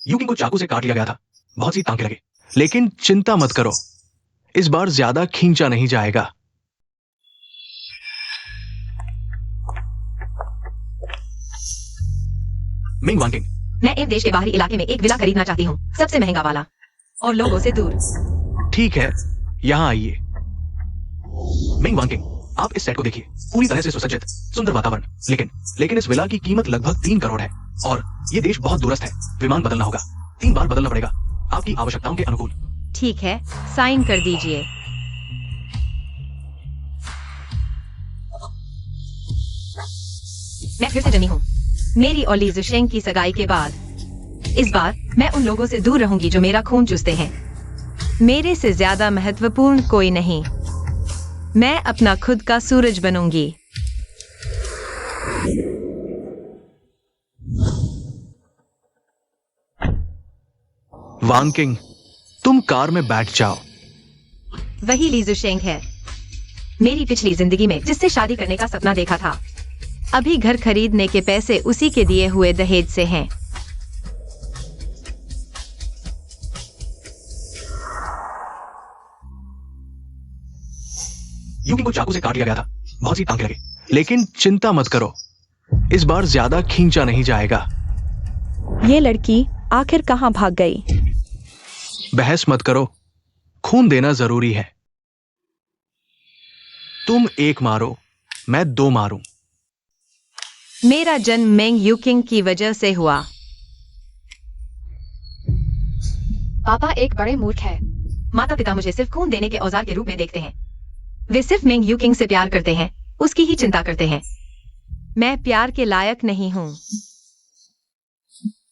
यूकिंग को चाकू से काट लिया गया था, बहुत सी टांके लगे। लेकिन चिंता मत करो, इस बार ज्यादा खींचा नहीं जाएगा। मिंग वांकिंग, मैं एक देश के बाहरी इलाके में एक विला खरीदना चाहती हूँ, सबसे महंगा वाला और लोगों से दूर। ठीक है, यहाँ आइए। मिंग वांकिंग, आप इस सेट को देखिए, पूरी तरह से सुसज्जित, सुंदर वातावरण। लेकिन इस विला की कीमत लगभग 3 करोड़ है और ये देश बहुत दूरस्थ है। विमान बदलना होगा, 3 बार बदलना पड़ेगा, आपकी आवश्यकताओं के अनुकूल। ठीक है, साइन कर दीजिए। मैं फिर से जनी हूँ, मेरी और ली ज़ुशेंग की सगाई के बाद। इस बार मैं उन लोगों से दूर रहूंगी जो मेरा खून चूसते हैं। मेरे से ज्यादा महत्वपूर्ण कोई नहीं। मैं अपना खुद का सूरज बनूंगी। वांकिंग, तुम कार में बैठ जाओ। वही ली ज़ुशेंग है, मेरी पिछली जिंदगी में जिससे शादी करने का सपना देखा था। अभी घर खरीदने के पैसे उसी के दिए हुए दहेज से हैं। यूकिंग को चाकू से काट लिया गया था, बहुत सी टांके लगे। लेकिन चिंता मत करो, इस बार ज्यादा खींचा नहीं जाएगा। ये लड़की आखिर कहाँ भाग गई? बहस मत करो, खून देना जरूरी है। तुम 1 मारो, मैं 2 मारूं। मेरा जन्म मेंग यूकिंग की वजह से हुआ। पापा एक बड़े मूर्ख है। माता पिता मुझे सिर्फ खून देने के औजार के रूप में देखते हैं। वे सिर्फ मेंग यूकिंग से प्यार करते हैं, उसकी ही चिंता करते हैं। मैं प्यार के लायक नहीं हूँ।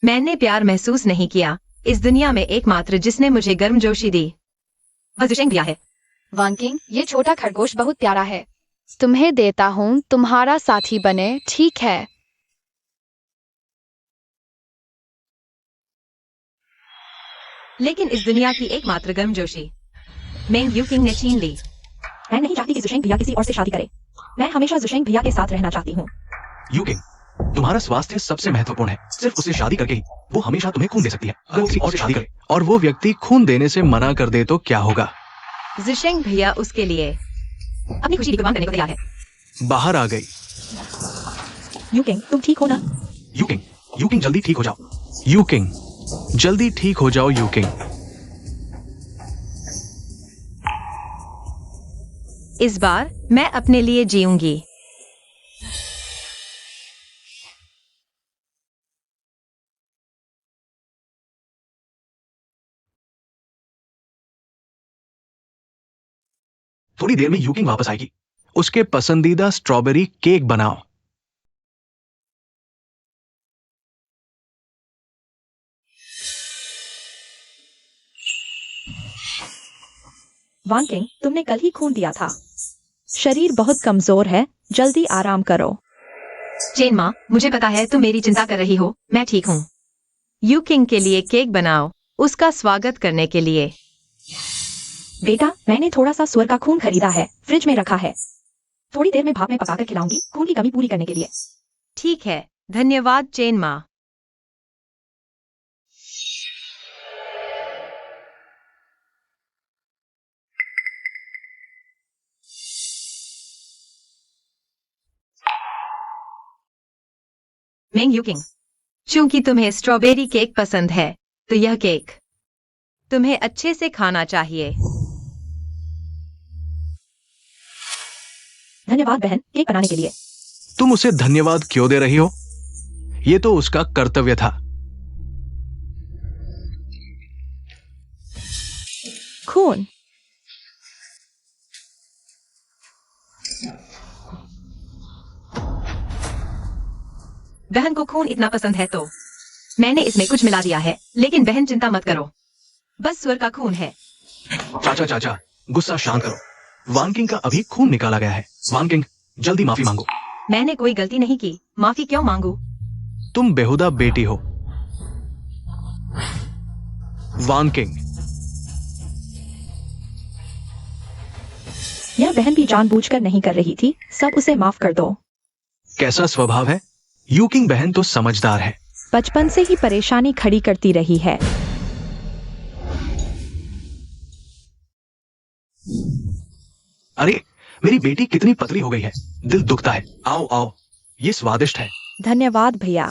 मैंने प्यार महसूस नहीं किया। इस दुनिया में एकमात्र जिसने मुझे गर्मजोशी दी वह ज़ुशेंग भैया है। वांकिंग, ये छोटा खरगोश बहुत प्यारा है। तुम्हें देता हूँ, तुम्हारा साथी बने, ठीक है? लेकिन इस दुनिया की एकमात्र गर्मजोशी मेंग यूकिंग ने छीन ली। मैं नहीं चाहती कि ज़ुशेंग भैया किसी और से शादी करे। मैं हमेशा ज़ुशेंग भैया के साथ रहना चाहती हूँ। यूकिंग, तुम्हारा स्वास्थ्य सबसे महत्वपूर्ण है। सिर्फ उससे शादी करके ही वो हमेशा तुम्हें खून दे सकती है। अगर वो किसी और से शादी करे और वो व्यक्ति खून देने से मना कर दे तो क्या होगा? ज़ुशेंग भैया उसके लिए अपनी खुशी कुर्बान करने को तैयार है। बाहर आ गई। यूकिंग, तुम ठीक हो ना? यूकिंग जल्दी ठीक हो जाओ। यूकिंग, जल्दी ठीक हो जाओ यूकिंग। इस बार मैं अपने लिए जीऊंगी। थोड़ी देर में यूकिंग वापस आएगी। उसके पसंदीदा स्ट्रॉबेरी केक बनाओ। वांकिंग, तुमने कल ही खून दिया था। शरीर बहुत कमजोर है, जल्दी आराम करो। चेन माँ, मुझे पता है तुम मेरी चिंता कर रही हो। मैं ठीक हूँ। यूकिंग के लिए केक बनाओ, उसका स्वागत करने के लिए। बेटा, मैंने थोड़ा सा सुअर का खून खरीदा है, फ्रिज में रखा है। थोड़ी देर में भाप में पकाकर खिलाऊंगी, खून की कमी पूरी करने के लिए। ठीक है, धन्यवाद चेन माँ। मेंग यूकिंग, चूंकि तुम्हें स्ट्रॉबेरी केक पसंद है, तो यह केक तुम्हें अच्छे से खाना चाहिए। धन्यवाद बहन, केक बनाने के लिए। तुम उसे धन्यवाद क्यों दे रही हो? ये तो उसका कर्तव्य था। खून। बहन को खून इतना पसंद है तो मैंने इसमें कुछ मिला दिया है। लेकिन बहन चिंता मत करो, बस सुअर का खून है। चाचा, गुस्सा शांत करो। वांकिंग का अभी खून निकाला गया है। वांकिंग, जल्दी माफी मांगो। मैंने कोई गलती नहीं की, माफी क्यों मांगू? तुम बेहुदा बेटी हो। वांकिंग, यह बहन भी जानबूझकर नहीं कर रही थी, सब उसे माफ कर दो। कैसा स्वभाव है? यूकिंग बहन तो समझदार है। बचपन से ही परेशानी खड़ी करती रही है। अरे मेरी बेटी कितनी पतली हो गई है, दिल दुखता है। आओ आओ, ये स्वादिष्ट है। धन्यवाद भैया।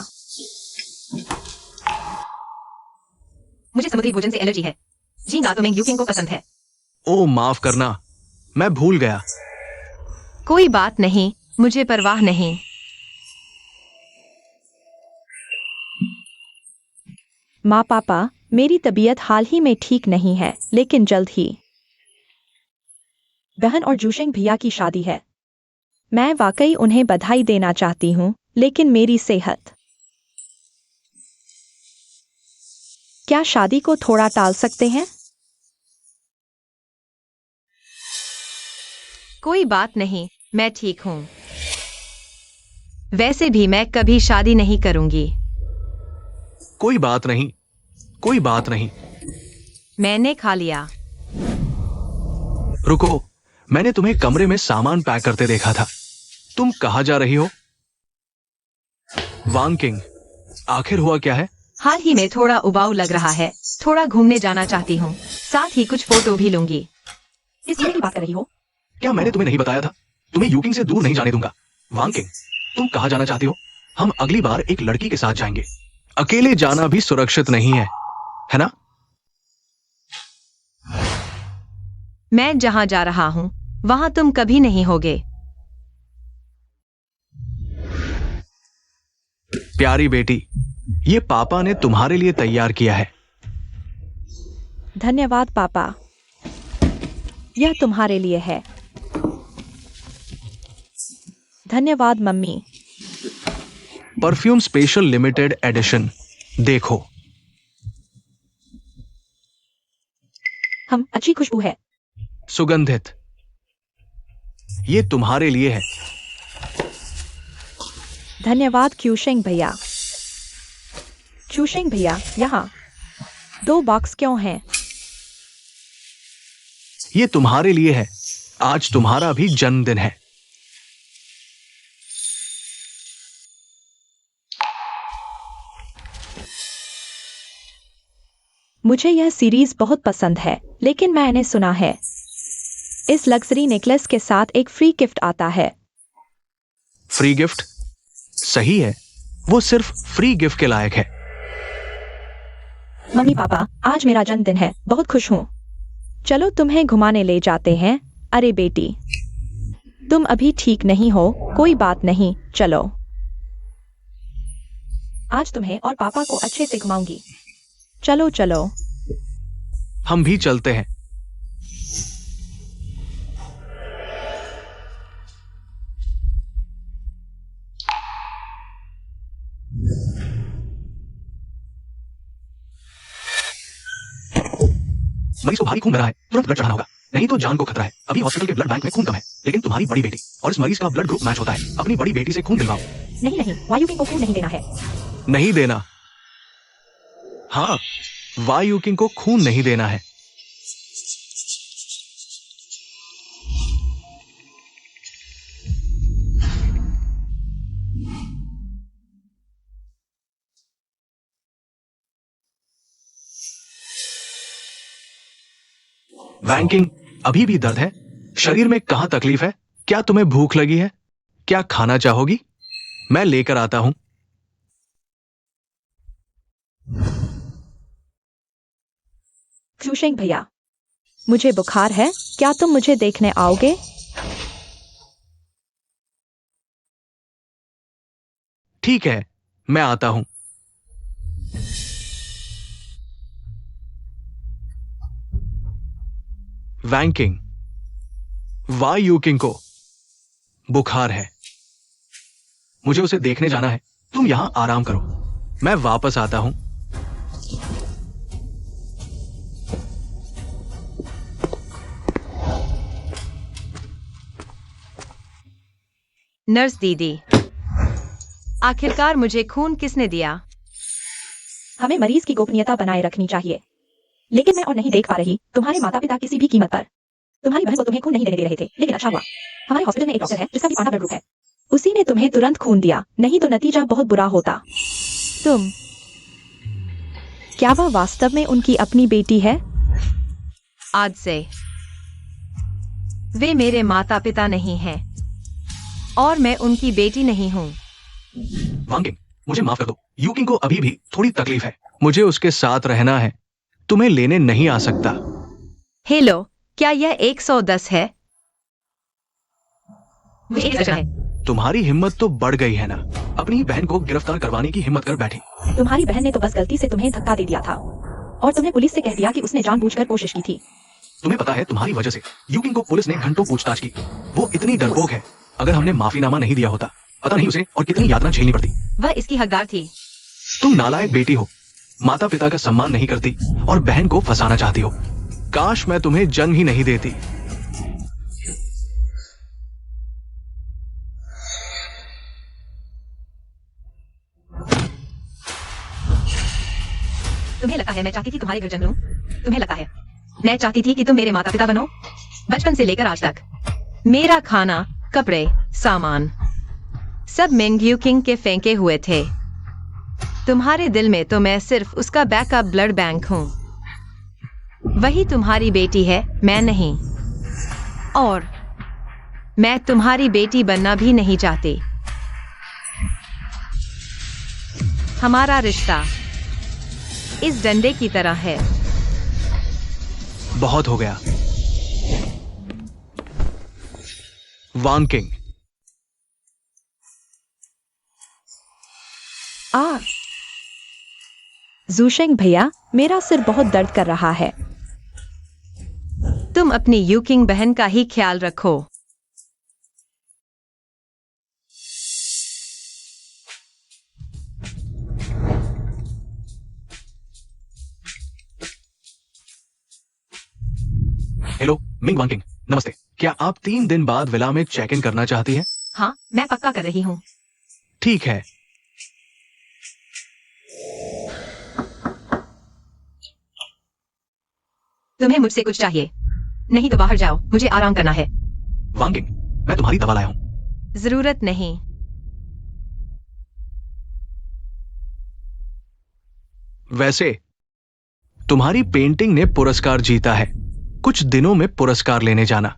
मुझे समुद्री भोजन से एलर्जी है। झींगा तो मेंग यूकिंग को पसंद है। ओ माफ करना, मैं भूल गया। कोई बात नहीं, मुझे परवाह नहीं। माँ पापा, मेरी तबीयत हाल ही में ठीक नहीं है, लेकिन जल्द ही। बहन और जूशेंग भैया की शादी है। मैं वाकई उन्हें बधाई देना चाहती हूँ, लेकिन मेरी सेहत। क्या शादी को थोड़ा टाल सकते हैं? कोई बात नहीं, मैं ठीक हूँ। वैसे भी मैं कभी शादी नहीं करूंगी। कोई बात नहीं, कोई बात नहीं। मैंने खा लिया। रुको, मैंने तुम्हें कमरे में सामान पैक करते देखा था। तुम कहाँ जा रही हो? वांग किंग, आखिर हुआ क्या है? हाल ही में थोड़ा उबाऊ लग रहा है, थोड़ा घूमने जाना चाहती हूँ, साथ ही कुछ फोटो भी लूंगी। इस ईमेल की बात कर रही हो? क्या मैंने तुम्हें नहीं बताया था? तुम्हें यूकिंग से दूर नहीं जाने दूंगा। वांग किंग, तुम कहाँ जाना चाहती हो? हम अगली बार एक लड़की के साथ जाएंगे। अकेले जाना भी सुरक्षित नहीं है ना? मैं जहां जा रहा हूं वहां तुम कभी नहीं होगे। प्यारी बेटी, ये पापा ने तुम्हारे लिए तैयार किया है। धन्यवाद पापा, यह तुम्हारे लिए है। धन्यवाद mummy. Perfume special limited edition, देखो। अच्छी खुशबू है। सुगंधित। ये तुम्हारे लिए है। धन्यवाद क्यूशेंग भैया। क्यूशेंग भैया, यहाँ 2 बॉक्स क्यों हैं? ये तुम्हारे लिए है। आज तुम्हारा भी जन्मदिन है। मुझे यह सीरीज बहुत पसंद है, लेकिन मैंने सुना है इस लग्जरी नेकलेस के साथ एक फ्री गिफ्ट आता है। Free gift? सही है, वो सिर्फ फ्री गिफ्ट के लायक है। मम्मी पापा, आज मेरा जन्मदिन है, बहुत खुश हूँ। चलो तुम्हें घुमाने ले जाते हैं। अरे बेटी, तुम अभी ठीक नहीं हो, कोई बात नहीं, चलो। आज तुम्हें और पापा को अच्छे से घुमाऊंगी। चलो चलो। हम भी चलते हैं। मरीज को भारी खून भरा है, तुरंत ब्लड चढ़ाना होगा, नहीं तो जान को खतरा है। अभी हॉस्पिटल के ब्लड बैंक में खून कम है, लेकिन तुम्हारी बड़ी बेटी और इस मरीज का ब्लड ग्रुप मैच होता है। अपनी बड़ी बेटी से खून दिलवाओ। नहीं नहीं, वायु किंग को खून नहीं देना है। नहीं देना? हाँ, वायु किंग को खून नहीं देना है। वांग किंग, अभी भी दर्द है? शरीर में कहां तकलीफ है? क्या तुम्हें भूख लगी है? क्या खाना चाहोगी? मैं लेकर आता हूं। क्यूशेंग भैया, मुझे बुखार है, क्या तुम मुझे देखने आओगे? ठीक है, मैं आता हूं। वांग किंग, वायु किंग को बुखार है, मुझे उसे देखने जाना है। तुम यहां आराम करो, मैं वापस आता हूं। नर्स दीदी, आखिरकार मुझे खून किसने दिया? हमें मरीज की गोपनीयता बनाए रखनी चाहिए, लेकिन मैं और नहीं देख पा रही। तुम्हारे माता पिता किसी भी कीमत पर तुम्हारी बहन को तुम्हें खून नहीं देने दे रहे थे, लेकिन अच्छा हुआ हमारे हॉस्पिटल में एक डॉक्टर है जिसका भी पाना ब्लड ग्रुप है। उसी ने तुम्हें तुरंत खून दिया, नहीं तो नतीजा बहुत बुरा होता। तुम क्या वह वास्तव में उनकी अपनी बेटी है? आज से वे मेरे माता पिता नहीं हैं और मैं उनकी बेटी नहीं हूँ। वांगिंग, मुझे माफ कर दो। यूकिंग को अभी भी थोड़ी तकलीफ है। मुझे उसके साथ रहना है। तुम्हें लेने नहीं आ सकता। हेलो, क्या यह 110 है? मुझे एक है। तुम्हारी हिम्मत तो बढ़ गई है ना। अपनी बहन को गिरफ्तार करवाने की हिम्मत कर बैठी। तुम्हारी बहन ने तो बस गलती से तुम्हें धक्का दे दिया था और तुमने पुलिस से कह दिया कि उसने जानबूझकर कोशिश की थी। तुम्हें पता है, तुम्हारी वजह से यूकिंग को पुलिस ने घंटों पूछताछ की। वो इतनी डरपोक है। अगर हमने माफीनामा नहीं दिया होता, पता नहीं उसे और कितनी यातना झेलनी पड़ती। वह इसकी हकदार थी। तुम नालायक बेटी हो, माता पिता का सम्मान नहीं करती और बहन को फंसाना चाहती हो। काश मैं तुम्हें जन्म ही नहीं देती। तुम्हें लगता है मैं चाहती थी तुम्हारे घर जन्म लूं? तुम्हें लगता है मैं चाहती थी कि तुम मेरे माता पिता बनो? बचपन से लेकर आज तक मेरा खाना, कपड़े, सामान सब मिंग यूकिंग के फेंके हुए थे। तुम्हारे दिल में तो मैं सिर्फ उसका बैकअप ब्लड बैंक हूँ। वही तुम्हारी बेटी है, मैं नहीं। और मैं तुम्हारी बेटी बनना भी नहीं चाहती। हमारा रिश्ता इस डंडे की तरह है। बहुत हो गया। वांकिंग, ज़ूशेंग भैया, मेरा सिर बहुत दर्द कर रहा है। तुम अपनी यूकिंग बहन का ही ख्याल रखो। हेलो मिंग वांकिंग, नमस्ते। क्या आप 3 दिन बाद विला में चेक इन करना चाहती हैं? हाँ, मैं पक्का कर रही हूँ। ठीक है। तुम्हें मुझसे कुछ चाहिए? नहीं तो बाहर जाओ, मुझे आराम करना है। वांकिंग, मैं तुम्हारी दवा लाया हूँ। जरूरत नहीं। वैसे तुम्हारी पेंटिंग ने पुरस्कार जीता है। कुछ दिनों में पुरस्कार लेने जाना।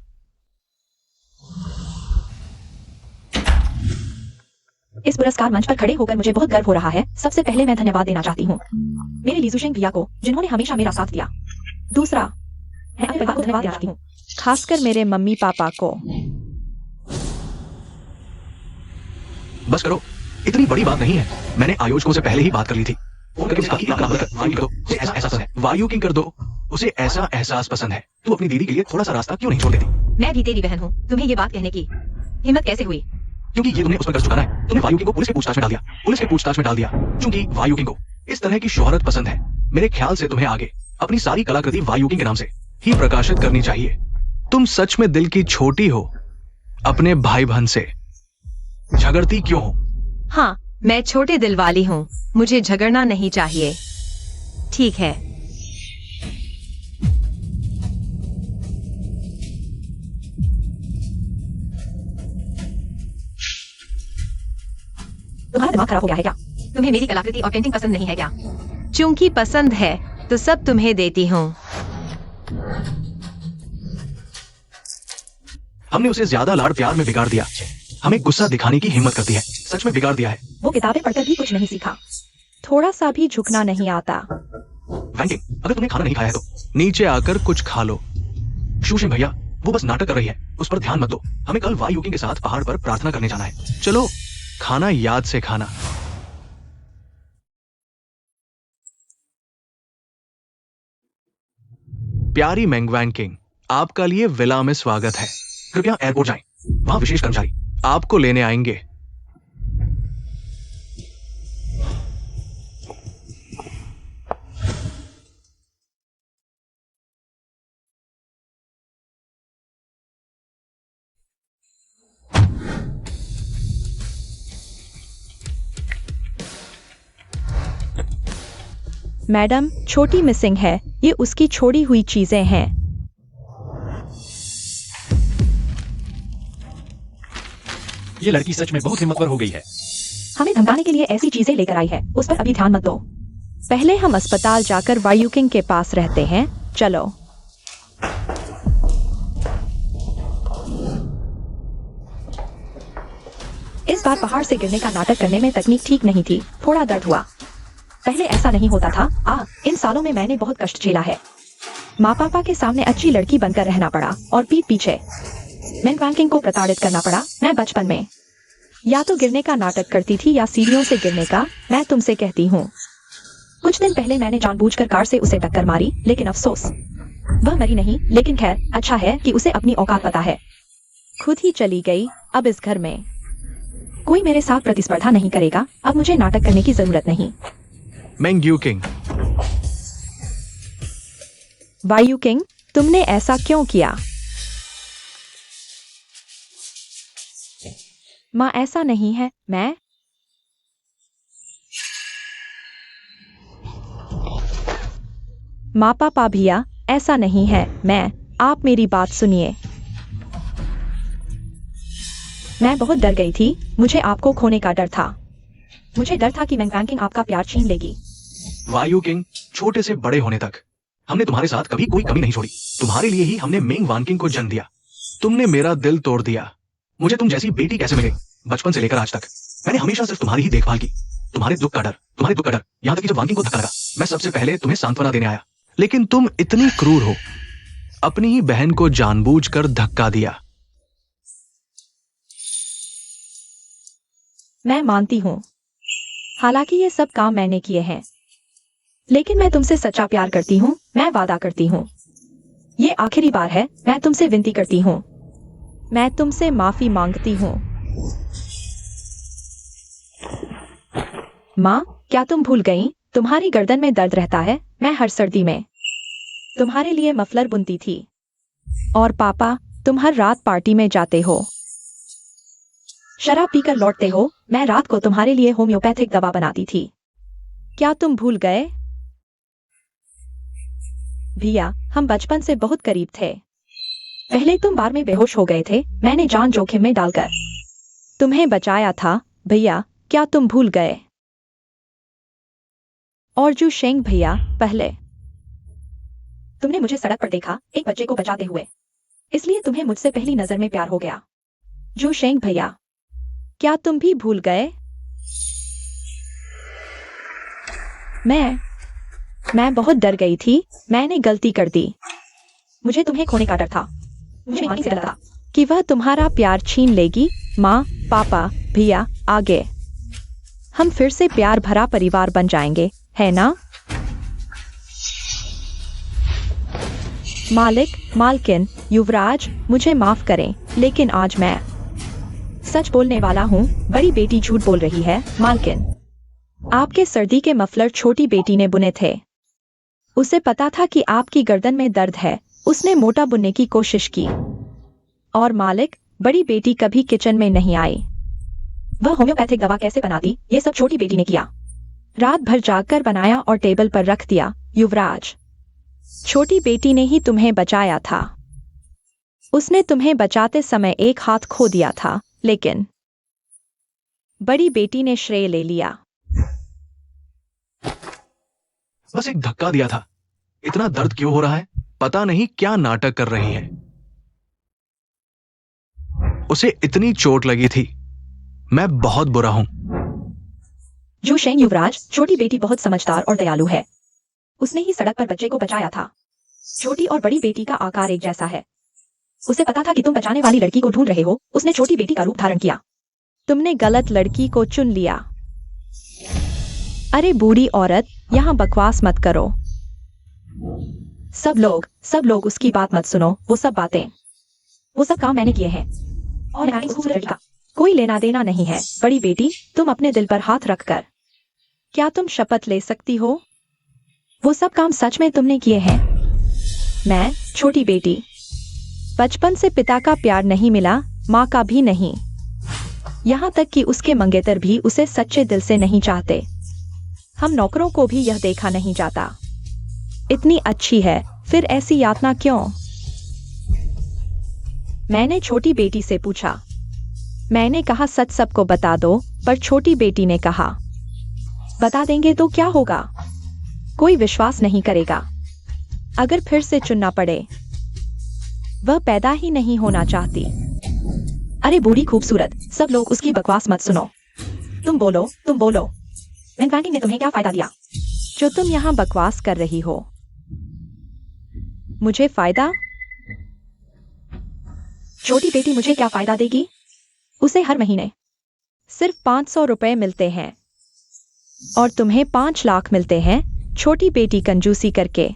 इस पुरस्कार मंच पर खड़े होकर मुझे बहुत गर्व हो रहा है। सबसे पहले मैं धन्यवाद देना चाहती हूँ मेरे ली ज़ूशेंग भैया को, जिन्होंने हमेशा मेरा साथ दिया। दूसरा, मैं अपने परिवार को धन्यवाद देना चाहती हूँ, खासकर मेरे मम्मी पापा को। बस करो, इतनी बड़ी बात नहीं है। मैंने आयोजकों से पहले ही बात कर ली थी। वायुकिंग कर दो। उसे ऐसा एहसास पसंद है। तू अपनी दीदी के लिए थोड़ा सा रास्ता क्यों नहीं छोड़ देती? मैं भी तेरी बहन हूँ। तुम्हें ये बात कहने की हिम्मत कैसे हुई? क्योंकि ये तुमने उस पर कर्ज चुकाना है। तुमने वायुकिंग को पुलिस के पूछताछ में डाल दिया। पुलिस के पूछताछ में डाल दिया क्योंकि वायुकिंग को इस तरह की शोहरत पसंद है। मेरे ख्याल से तुम्हें आगे अपनी सारी कलाकृति वायुकिंग के नाम से ही प्रकाशित करनी चाहिए। तुम सच में दिल की छोटी हो। अपने भाई बहन से झगड़ती क्यों हो? हाँ, मैं छोटे दिल वाली हूँ। मुझे झगड़ना नहीं चाहिए। ठीक है। तुम्हारा दिमाग खराब हो गया है क्या? तुम्हें मेरी कलाकृति और पेंटिंग पसंद नहीं है क्या? चूंकि पसंद है तो सब तुम्हें देती हूँ। हमने उसे ज्यादा लाड़ प्यार में बिगाड़ दिया। हमें गुस्सा दिखाने की हिम्मत करती है। सच में बिगाड़ दिया है। वो किताबें पढ़कर भी कुछ नहीं सीखा। थोड़ा सा भी झुकना नहीं आता। वैंकिंग, अगर तुम्हें खाना नहीं खाया है तो नीचे आकर कुछ खा लो। शूशिंग भैया, वो बस नाटक कर रही है। उस पर ध्यान मत दो। हमें कल वायुकिंग के साथ पहाड़ पर प्रार्थना करने जाना है। चलो, खाना याद से खाना। प्यारी मेंग वैंकिंग, आपका लिए विला में स्वागत है। कृपया एयरपोर्ट जाएं। वहां विशेष कर्मचारी आपको लेने आएंगे। मैडम, छोटी मिसिंग है। ये उसकी छोड़ी हुई चीजें हैं। ये लड़की सच में बहुत हिम्मतवर हो गई है। हमें धमकाने के लिए ऐसी चीजें लेकर आई है। उस पर अभी ध्यान मत दो। पहले हम अस्पताल जाकर वायु किंग के पास रहते हैं। चलो। इस बार पहाड़ से गिरने का नाटक करने में तकनीक ठीक नहीं थी, थोड़ा दर्द हुआ। पहले ऐसा नहीं होता था। इन सालों में मैंने बहुत कष्ट झेला है। माँ पापा के सामने अच्छी लड़की बनकर रहना पड़ा और पीठ पीछे मेंग वांकिंग को प्रताड़ित करना पड़ा। मैं बचपन में या तो गिरने का नाटक करती थी या सीढ़ियों से गिरने का। मैं तुमसे कहती हूँ, कुछ दिन पहले मैंने जानबूझकर कार से उसे टक्कर मारी, लेकिन अफसोस वह मरी नहीं। लेकिन खैर, अच्छा है कि उसे अपनी औकात पता है। खुद ही चली गई। अब इस घर में कोई मेरे साथ प्रतिस्पर्धा नहीं करेगा। अब मुझे नाटक करने की जरूरत नहीं। मेंग यू किंग, वायु किंग, तुमने ऐसा क्यों किया? माँ, ऐसा नहीं है। मैं माँ पापा भैया, ऐसा नहीं है। आप मेरी बात सुनिए। मैं बहुत डर गई थी। मुझे आपको खोने का डर था। मुझे डर था कि मेंग वांकिंग आपका प्यार छीन लेगी। वायु किंग, छोटे से बड़े होने तक हमने तुम्हारे साथ कभी कोई कमी नहीं छोड़ी। तुम्हारे लिए ही हमने मेंग वांकिंग को जन्म दिया। तुमने मेरा दिल तोड़ दिया। मुझे तुम जैसी बेटी कैसे मिले? बचपन से लेकर आज तक मैंने हमेशा सिर्फ तुम्हारी ही देखभाल की। तुम्हारे दुख का डर, यहाँ तक कि जब वांकिंग को धक्का लगा, मैं सबसे पहले तुम्हें सांत्वना देने आया। लेकिन तुम इतनी क्रूर हो, अपनी ही बहन को जानबूझकर धक्का दिया। मैं मानती हूँ, हालांकि ये सब काम मैंने किए हैं, लेकिन मैं तुमसे सच्चा प्यार करती हूँ। मैं वादा करती हूँ, ये आखिरी बार है। मैं तुमसे विनती करती हूँ। मैं तुमसे माफी मांगती हूँ। माँ, क्या तुम भूल गई? तुम्हारी गर्दन में दर्द रहता है। मैं हर सर्दी में तुम्हारे लिए मफलर बुनती थी। और पापा, तुम हर रात पार्टी में जाते हो, शराब पीकर लौटते हो। मैं रात को तुम्हारे लिए होम्योपैथिक दवा बनाती थी। क्या तुम भूल गए? भैया, हम बचपन से बहुत करीब थे। पहले तुम बार में बेहोश हो गए थे। मैंने जान जोखिम में डालकर तुम्हें बचाया था। भैया, क्या तुम भूल गए? और जू शेंग भैया, पहले तुमने मुझे सड़क पर देखा, एक बच्चे को बचाते हुए, इसलिए तुम्हें मुझसे पहली नजर में प्यार हो गया। जू शेंग भैया, क्या तुम भी भूल गए? मैं बहुत डर गई थी। मैंने गलती कर दी। मुझे तुम्हें खोने का डर था। मुझे माँ से डर था कि वह तुम्हारा प्यार छीन लेगी। माँ, पापा, भैया, आगे हम फिर से प्यार भरा परिवार बन जाएंगे, है ना? मालिक, मालकिन, युवराज, मुझे माफ करें, लेकिन आज मैं सच बोलने वाला हूँ। बड़ी बेटी झूठ बोल रही है। मालकिन, आपके सर्दी के मफलर छोटी बेटी ने बुने थे। उसे पता था कि आपकी गर्दन में दर्द है। उसने मोटा बुनने की कोशिश की। और मालिक, बड़ी बेटी कभी किचन में नहीं आई। वह होम्योपैथिक दवा कैसे बनाती, ये सब छोटी बेटी ने किया। रात भर जागकर बनाया और टेबल पर रख दिया। युवराज, छोटी बेटी ने ही तुम्हें बचाया था। उसने तुम्हें बचाते समय एक हाथ खो दिया था, लेकिन बड़ी बेटी ने श्रेय ले लिया। बस एक धक्का दिया था। इतना दर्द क्यों हो रहा है? पता नहीं क्या नाटक कर रही है। उसे इतनी चोट लगी थी। मैं बहुत बुरा हूं। जू शेंग, युवराज, छोटी बेटी बहुत समझदार और दयालु है। उसने ही सड़क पर बच्चे को बचाया था। छोटी और बड़ी बेटी का आकार एक जैसा है। उसे पता था कि तुम बचाने वाली लड़की को ढूंढ रहे हो। उसने छोटी बेटी का रूप धारण किया। तुमने गलत लड़की को चुन लिया। अरे बूढ़ी औरत, यहाँ बकवास मत करो। सब लोग उसकी बात मत सुनो। वो सब काम मैंने किए हैं। और लड़का कोई लेना देना नहीं है। बड़ी बेटी, तुम अपने दिल पर हाथ रखकर क्या तुम शपथ ले सकती हो? वो सब काम सच में तुमने किए हैं? मैं, छोटी बेटी, बचपन से पिता का प्यार नहीं मिला, माँ का भी नहीं। यहाँ तक कि उसके मंगेतर भी उसे सच्चे दिल से नहीं चाहते। हम नौकरों को भी यह देखा नहीं जाता। इतनी अच्छी है, फिर ऐसी यातना क्यों? मैंने छोटी बेटी से पूछा। मैंने कहा सच सबको बता दो, पर छोटी बेटी ने कहा बता देंगे तो क्या होगा? कोई विश्वास नहीं करेगा। अगर फिर से चुनना पड़े, वह पैदा ही नहीं होना चाहती। अरे बूढ़ी खूबसूरत, सब लोग उसकी बकवास मत सुनो। तुम बोलो, तुम बोलो। बैंकिंग ने तुम्हें क्या फायदा दिया? जो तुम यहाँ बकवास कर रही हो। मुझे फायदा? छोटी बेटी मुझे क्या फायदा देगी? उसे हर महीने सिर्फ 500 रुपए मिलते हैं और तुम्हें 5 लाख मिलते हैं। छोटी बेटी कंजूसी करके।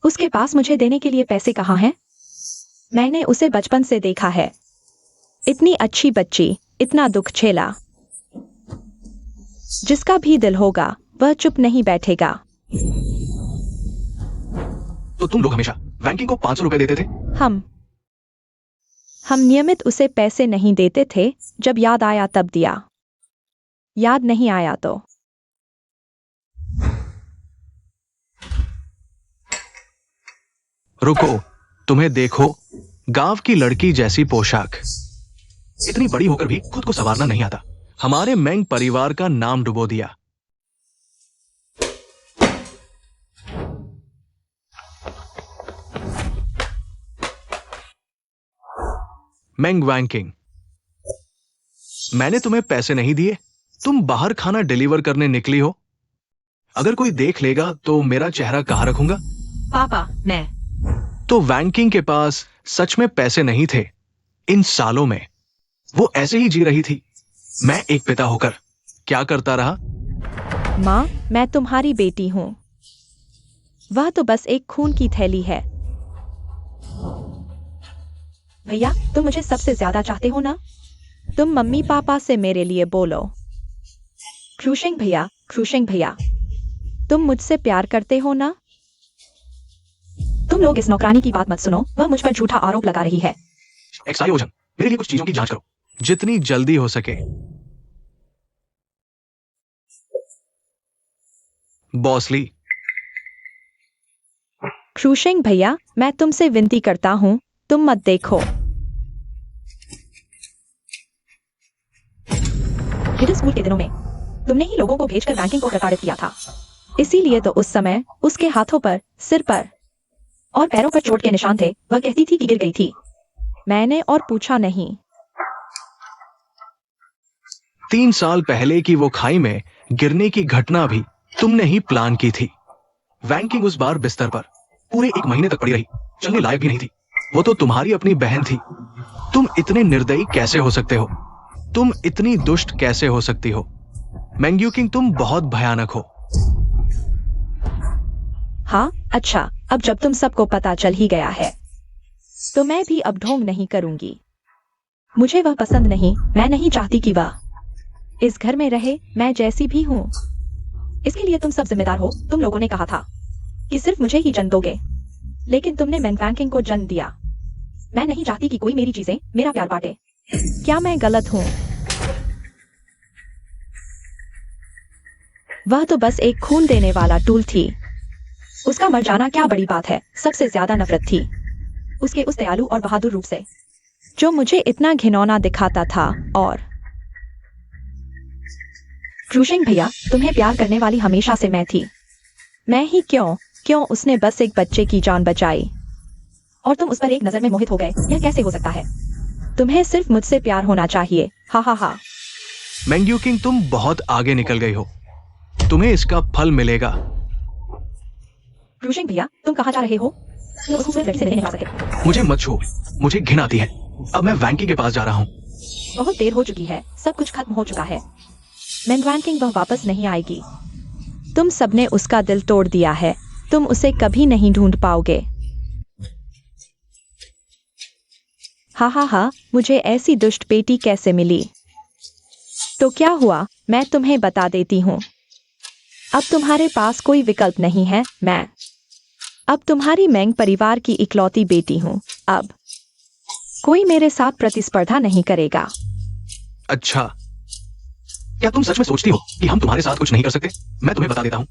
उसके पास मुझे देने के लिए पैसे कहाँ हैं? मैंने उसे बचपन से देखा है। इतनी अच्छी बच्ची, इतना दुख झेला। जिसका भी दिल होगा वह चुप नहीं बैठेगा। तो तुम लोग हमेशा बैंकिंग को 500 रुपए देते थे? हम नियमित उसे पैसे नहीं देते थे। जब याद आया तब दिया। याद नहीं आया तो रुको, तुम्हें देखो, गांव की लड़की जैसी पोशाक। इतनी बड़ी होकर भी खुद को संवारना नहीं आता। हमारे मेंग परिवार का नाम डुबो दिया। मेंग वैंकिंग, मैंने तुम्हें पैसे नहीं दिए। तुम बाहर खाना डिलीवर करने निकली हो। अगर कोई देख लेगा तो मेरा चेहरा कहां रखूंगा? पापा, मैं तो वैंकिंग के पास सच में पैसे नहीं थे। इन सालों में वो ऐसे ही जी रही थी। मैं एक पिता होकर क्या करता रहा? माँ, मैं तुम्हारी बेटी हूँ। वह तो बस एक खून की थैली है। भैया, तुम मुझे सबसे ज्यादा चाहते हो ना? तुम मम्मी पापा से मेरे लिए बोलो। क्रूशिंग भैया, क्रूशिंग भैया। तुम मुझसे प्यार करते हो ना? तुम लोग इस नौकरानी की बात मत सुनो। वह मुझ पर झूठा आरोप लगा रही है। एक्साई ओजन, मेरे लिए कुछ चीजों की जांच करो, जितनी जल्दी हो सके। बॉसली। क्रूशिंग भैया, मैं तुमसे विनती करता हूँ, तुम मत देखो। मिडिल स्कूल के दिनों में तुमने ही लोगों को भेजकर बैंकिंग को प्रताड़ित किया था। इसीलिए तो उस समय उसके हाथों पर, सिर पर और पैरों पर चोट के निशान थे। वह कहती थी कि गिर गई थी। मैंने और पूछा नहीं। 3 साल पहले की वो खाई में गिरने की घटना भी तुमने ही प्लान की थी। वैंकिंग उस बार बिस्तर पर पूरे 1 महीने तक पड़ी रही। चलने लायक भी नहीं थी। वो तो तुम्हारी अपनी बहन थी। तुम इतने निर्दयी कैसे हो सकते हो? तुम इतनी दुष्ट कैसे हो सकती हो? मैंग्यूकिंग, तुम बहुत भयानक हो। हाँ, अच्छा, अब जब तुम सबको पता चल ही गया है तो मैं भी अब ढोंग नहीं करूंगी। मुझे वह पसंद नहीं। मैं नहीं चाहती कि वह इस घर में रहे, मैं जैसी भी हूँ। इसके लिए तुम सब जिम्मेदार हो। तुम लोगों ने कहा था कि सिर्फ मुझे ही जन्म दोगे, लेकिन तुमने मेंग वैंकिंग को जन्म दिया। मैं नहीं चाहती कि कोई मेरी चीजें, मेरा प्यार बांटे। क्या मैं गलत हूँ? वह तो बस एक खून देने वाला टूल थी। उसका मर जाना क्या बड़ी बात है? सबसे ज्यादा नफरत थी उसके उस दयालु और बहादुर रूप से, जो मुझे इतना घिनौना दिखाता था। और क्रूशिंग भैया, तुम्हें प्यार करने वाली हमेशा से मैं थी। मैं ही क्यों उसने बस एक बच्चे की जान बचाई और तुम उस पर एक नजर में मोहित हो गए। यह कैसे हो सकता है? तुम्हें सिर्फ मुझसे प्यार होना चाहिए। हा हा हा। मैंग्यूकिंग, तुम बहुत आगे निकल गई हो। तुम्हें इसका फल मिलेगा। क्रूशिंग भैया, तुम कहाँ जा रहे हो? उस खूबसूरत लड़की से नहीं निकाल सके। मुझे मत छू, मुझे घिन आती है। अब मैं वैंकी के पास जा रहा हूँ। बहुत देर हो चुकी है। सब कुछ खत्म हो चुका है। मेंग वैंकिंग वह वापस नहीं आएगी। तुम सबने उसका दिल तोड़ दिया है। तुम उसे कभी नहीं ढूंढ पाओगे। हा हा हा, मुझे ऐसी दुष्ट बेटी कैसे मिली? तो क्या हुआ, मैं तुम्हें बता देती हूँ। अब तुम्हारे पास कोई विकल्प नहीं है। मैं अब तुम्हारी मेंग परिवार की इकलौती बेटी हूँ। अब कोई मेरे साथ प्रतिस्पर्धा नहीं करेगा। अच्छा, क्या तुम सच में सोचती हो कि हम तुम्हारे साथ कुछ नहीं कर सकते? मैं तुम्हें बता देता हूँ,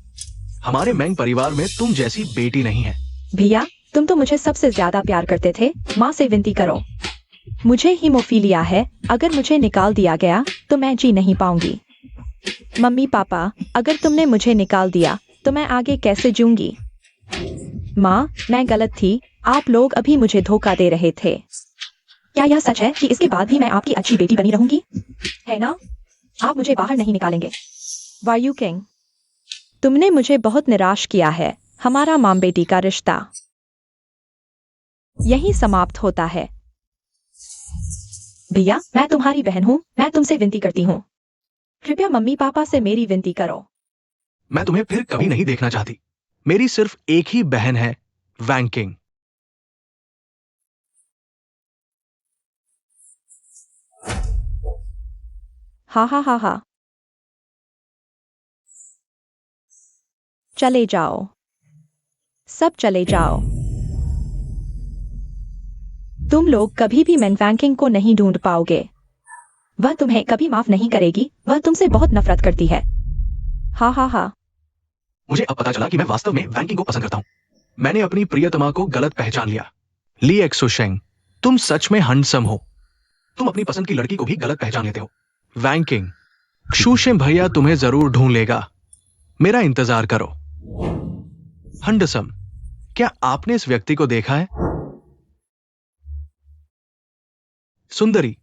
हमारे मेंग परिवार में तुम जैसी बेटी नहीं है। भैया, तुम तो मुझे सबसे ज्यादा प्यार करते थे। माँ से विनती करो। मुझे हीमोफीलिया है। अगर मुझे निकाल दिया गया तो मैं जी नहीं पाऊंगी। मम्मी पापा, अगर तुमने मुझे निकाल दिया तो मैं आगे कैसे जीऊंगी? माँ, मैं गलत थी, आप लोग अभी मुझे धोखा दे रहे थे। क्या यह सच है कि इसके बाद भी मैं आपकी अच्छी बेटी बनी रहूंगी? है ना? आप मुझे बाहर नहीं निकालेंगे। वायु किंग, तुमने मुझे बहुत निराश किया है। हमारा माँ बेटी का रिश्ता यही समाप्त होता है। भैया, मैं तुम्हारी बहन हूँ, मैं तुमसे विनती करती हूँ, कृपया मम्मी पापा से मेरी विनती करो। मैं तुम्हें फिर कभी नहीं देखना चाहती। मेरी सिर्फ एक ही बहन है, वैंकिंग। हा हा हा हा। चले जाओ, सब चले जाओ। तुम लोग कभी भी वैंकिंग को नहीं ढूंढ पाओगे। वह तुम्हें कभी माफ नहीं करेगी, वह तुमसे बहुत नफरत करती है। हा हा हा। मुझे अब पता चला कि मैं वास्तव में वैंकिंग को पसंद करता हूँ। मैंने अपनी प्रियतमा को गलत पहचान लिया। ली एक्सोशेंग, तुम सच में हैंडसम हो। तुम अपनी पसंद की लड़की को भी गलत पहचान लेते हो। वैंकिंग, शूशें भैया तुम्हें जरूर ढूंढ लेगा। मेरा इंतजार करो। हंडसम, क्या आपने इस व्यक्ति को देखा है? सुंदरी,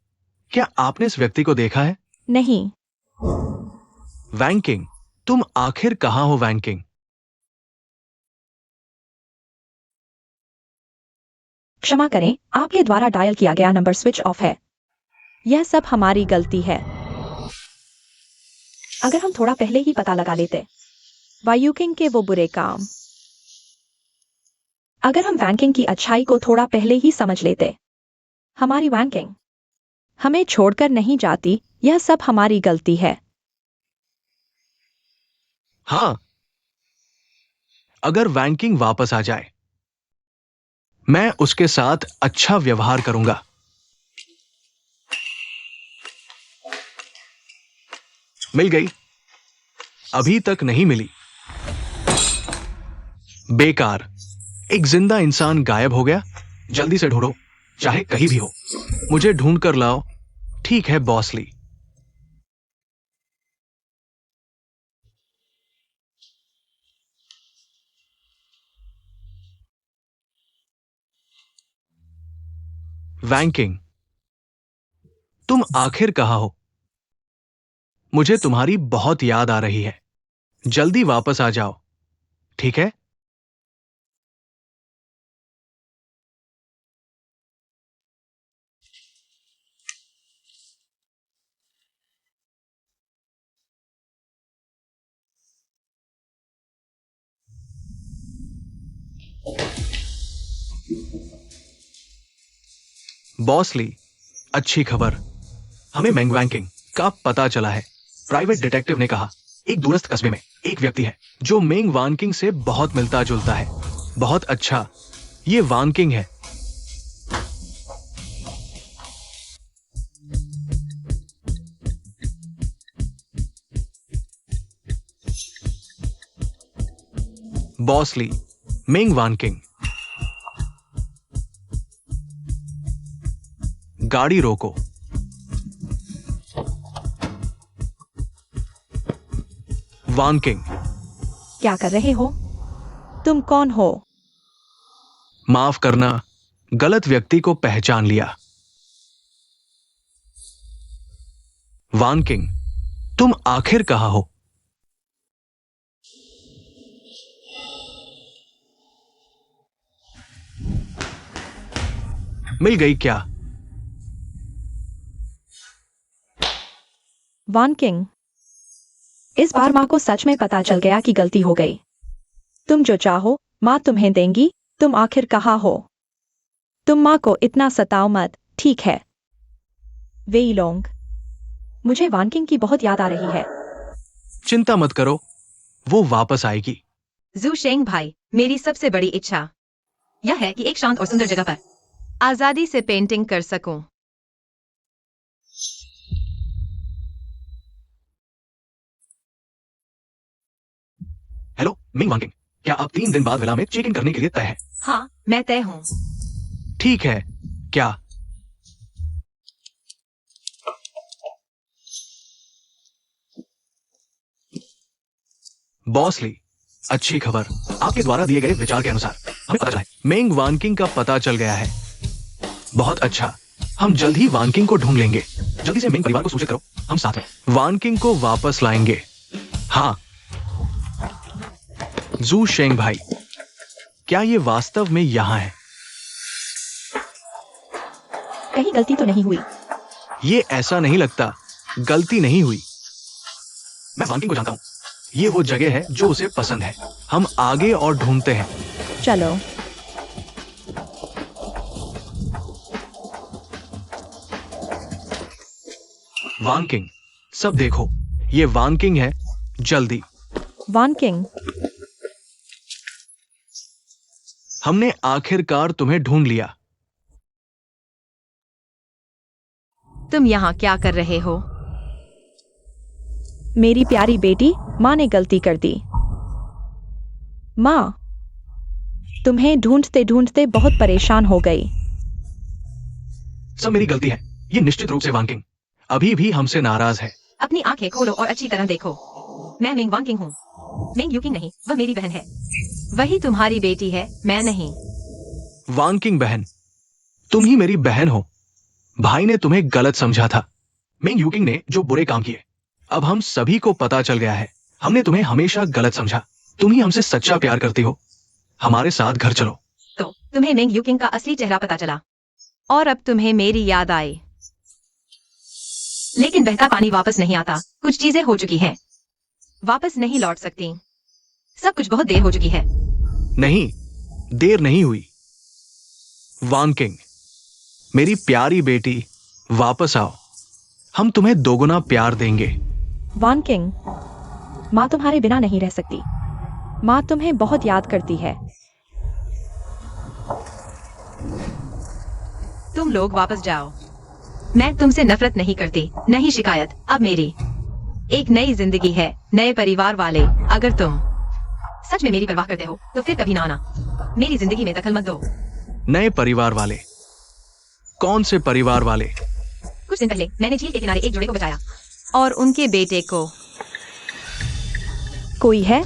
क्या आपने इस व्यक्ति को देखा है? नहीं। वैंकिंग, तुम आखिर कहां हो वैंकिंग? क्षमा करें, आपके द्वारा डायल किया गया नंबर स्विच ऑफ है। यह सब हमारी गलती है। अगर हम थोड़ा पहले ही पता लगा लेते वायु किंग के वो बुरे काम, अगर हम वैंकिंग की अच्छाई को थोड़ा पहले ही समझ लेते, हमारी वैंकिंग हमें छोड़कर नहीं जाती। यह सब हमारी गलती है। हां, अगर वैंकिंग वापस आ जाए, मैं उसके साथ अच्छा व्यवहार करूंगा। मिल गई? अभी तक नहीं मिली। बेकार, एक जिंदा इंसान गायब हो गया। जल्दी से ढूंढो, चाहे कहीं भी हो। मुझे ढूंढ कर लाओ। ठीक है बॉसली। वैंकिंग, तुम आखिर कहां हो? मुझे तुम्हारी बहुत याद आ रही है। जल्दी वापस आ जाओ, ठीक है? बॉसली, अच्छी खबर। हमें मैंग वैंकिंग का पता चला है। प्राइवेट डिटेक्टिव ने कहा, एक दूरस्थ कस्बे में एक व्यक्ति है जो मेंग वानकिंग से बहुत मिलता जुलता है। बहुत अच्छा, ये वानकिंग है। बॉसली, मेंग वानकिंग। गाड़ी रोको। वानकिंग, क्या कर रहे हो? तुम कौन हो? माफ करना, गलत व्यक्ति को पहचान लिया। वानकिंग, तुम आखिर कहां हो? मिल गई क्या? वानकिंग, इस बार माँ को सच में पता चल गया कि गलती हो गई। तुम जो चाहो माँ तुम्हें देंगी। तुम आखिर कहाँ हो? तुम माँ को इतना सताओ मत, ठीक है? वेई लोंग, मुझे वानकिंग की बहुत याद आ रही है। चिंता मत करो, वो वापस आएगी। जू शेंग भाई, मेरी सबसे बड़ी इच्छा यह है कि एक शांत और सुंदर जगह पर आजादी से पेंटिंग कर सकूं। हेलो मिंग वानकिंग, क्या आप 3 दिन बाद विला में चेक इन करने के लिए तय हैं? हाँ, मैं तय हूँ। ठीक है। क्या बॉस ली, अच्छी खबर। आपके द्वारा दिए गए विचार के अनुसार हमें पता चला है मेंग वानकिंग का पता चल गया है। बहुत अच्छा, हम जल्द ही वानकिंग को ढूंढ लेंगे। जल्दी से मेंग परिवार को सूचित करो, हम साथ में वानकिंग को वापस लाएंगे। हाँ जू शेंग भाई, क्या ये वास्तव में यहाँ है? कहीं गलती तो नहीं हुई? ये ऐसा नहीं लगता, गलती नहीं हुई। मैं वानकिंग को जानता हूँ, ये वो जगह है जो उसे पसंद है। हम आगे और ढूंढते हैं। चलो। वानकिंग, सब देखो, ये वानकिंग है। जल्दी। वानकिंग, हमने आखिरकार तुम्हें ढूंढ लिया। तुम यहाँ क्या कर रहे हो? मेरी प्यारी बेटी, माँ ने गलती कर दी। माँ, तुम्हें ढूंढते ढूंढते बहुत परेशान हो गई। सब मेरी गलती है। ये निश्चित रूप से वानकिंग अभी भी हमसे नाराज है। अपनी आंखें खोलो और अच्छी तरह देखो। मैं मेंग वानकिंग हूँ, मेंग यूकिंग नहीं। वह मेरी बहन है। वही तुम्हारी बेटी है, मैं नहीं। वानकिंग बहन, तुम ही मेरी बहन हो। भाई ने तुम्हें गलत समझा था। मेंग यूकिंग ने जो बुरे काम किए, अब हम सभी को पता चल गया है। हमने तुम्हें हमेशा गलत समझा। तुम ही हमसे सच्चा प्यार करती हो। हमारे साथ घर चलो। तो तुम्हें मेंग यूकिंग का असली चेहरा पता चला और अब तुम्हें मेरी याद आई। लेकिन बहता पानी वापस नहीं आता। कुछ चीजें हो चुकी हैं, वापस नहीं लौट सकती। सब कुछ बहुत देर हो चुकी है। नहीं, देर नहीं हुई। वानकिंग, मेरी प्यारी बेटी, वापस आओ। हम तुम्हें दोगुना प्यार देंगे। वानकिंग, माँ तुम्हारे बिना नहीं रह सकती। माँ तुम्हें बहुत याद करती है। तुम लोग वापस जाओ। मैं तुमसे नफरत नहीं करती, नहीं शिकायत। अब मेरी एक नई जिंदगी है, नए परिवार वाले। अगर तुम सच में मेरी परवाह करते हो तो फिर कभी ना आना। मेरी जिंदगी में दखल मत दो। नए परिवार वाले? कौन से परिवार वाले? कुछ दिन पहले मैंने झील के किनारे एक जोड़े को बचाया और उनके बेटे को। कोई है?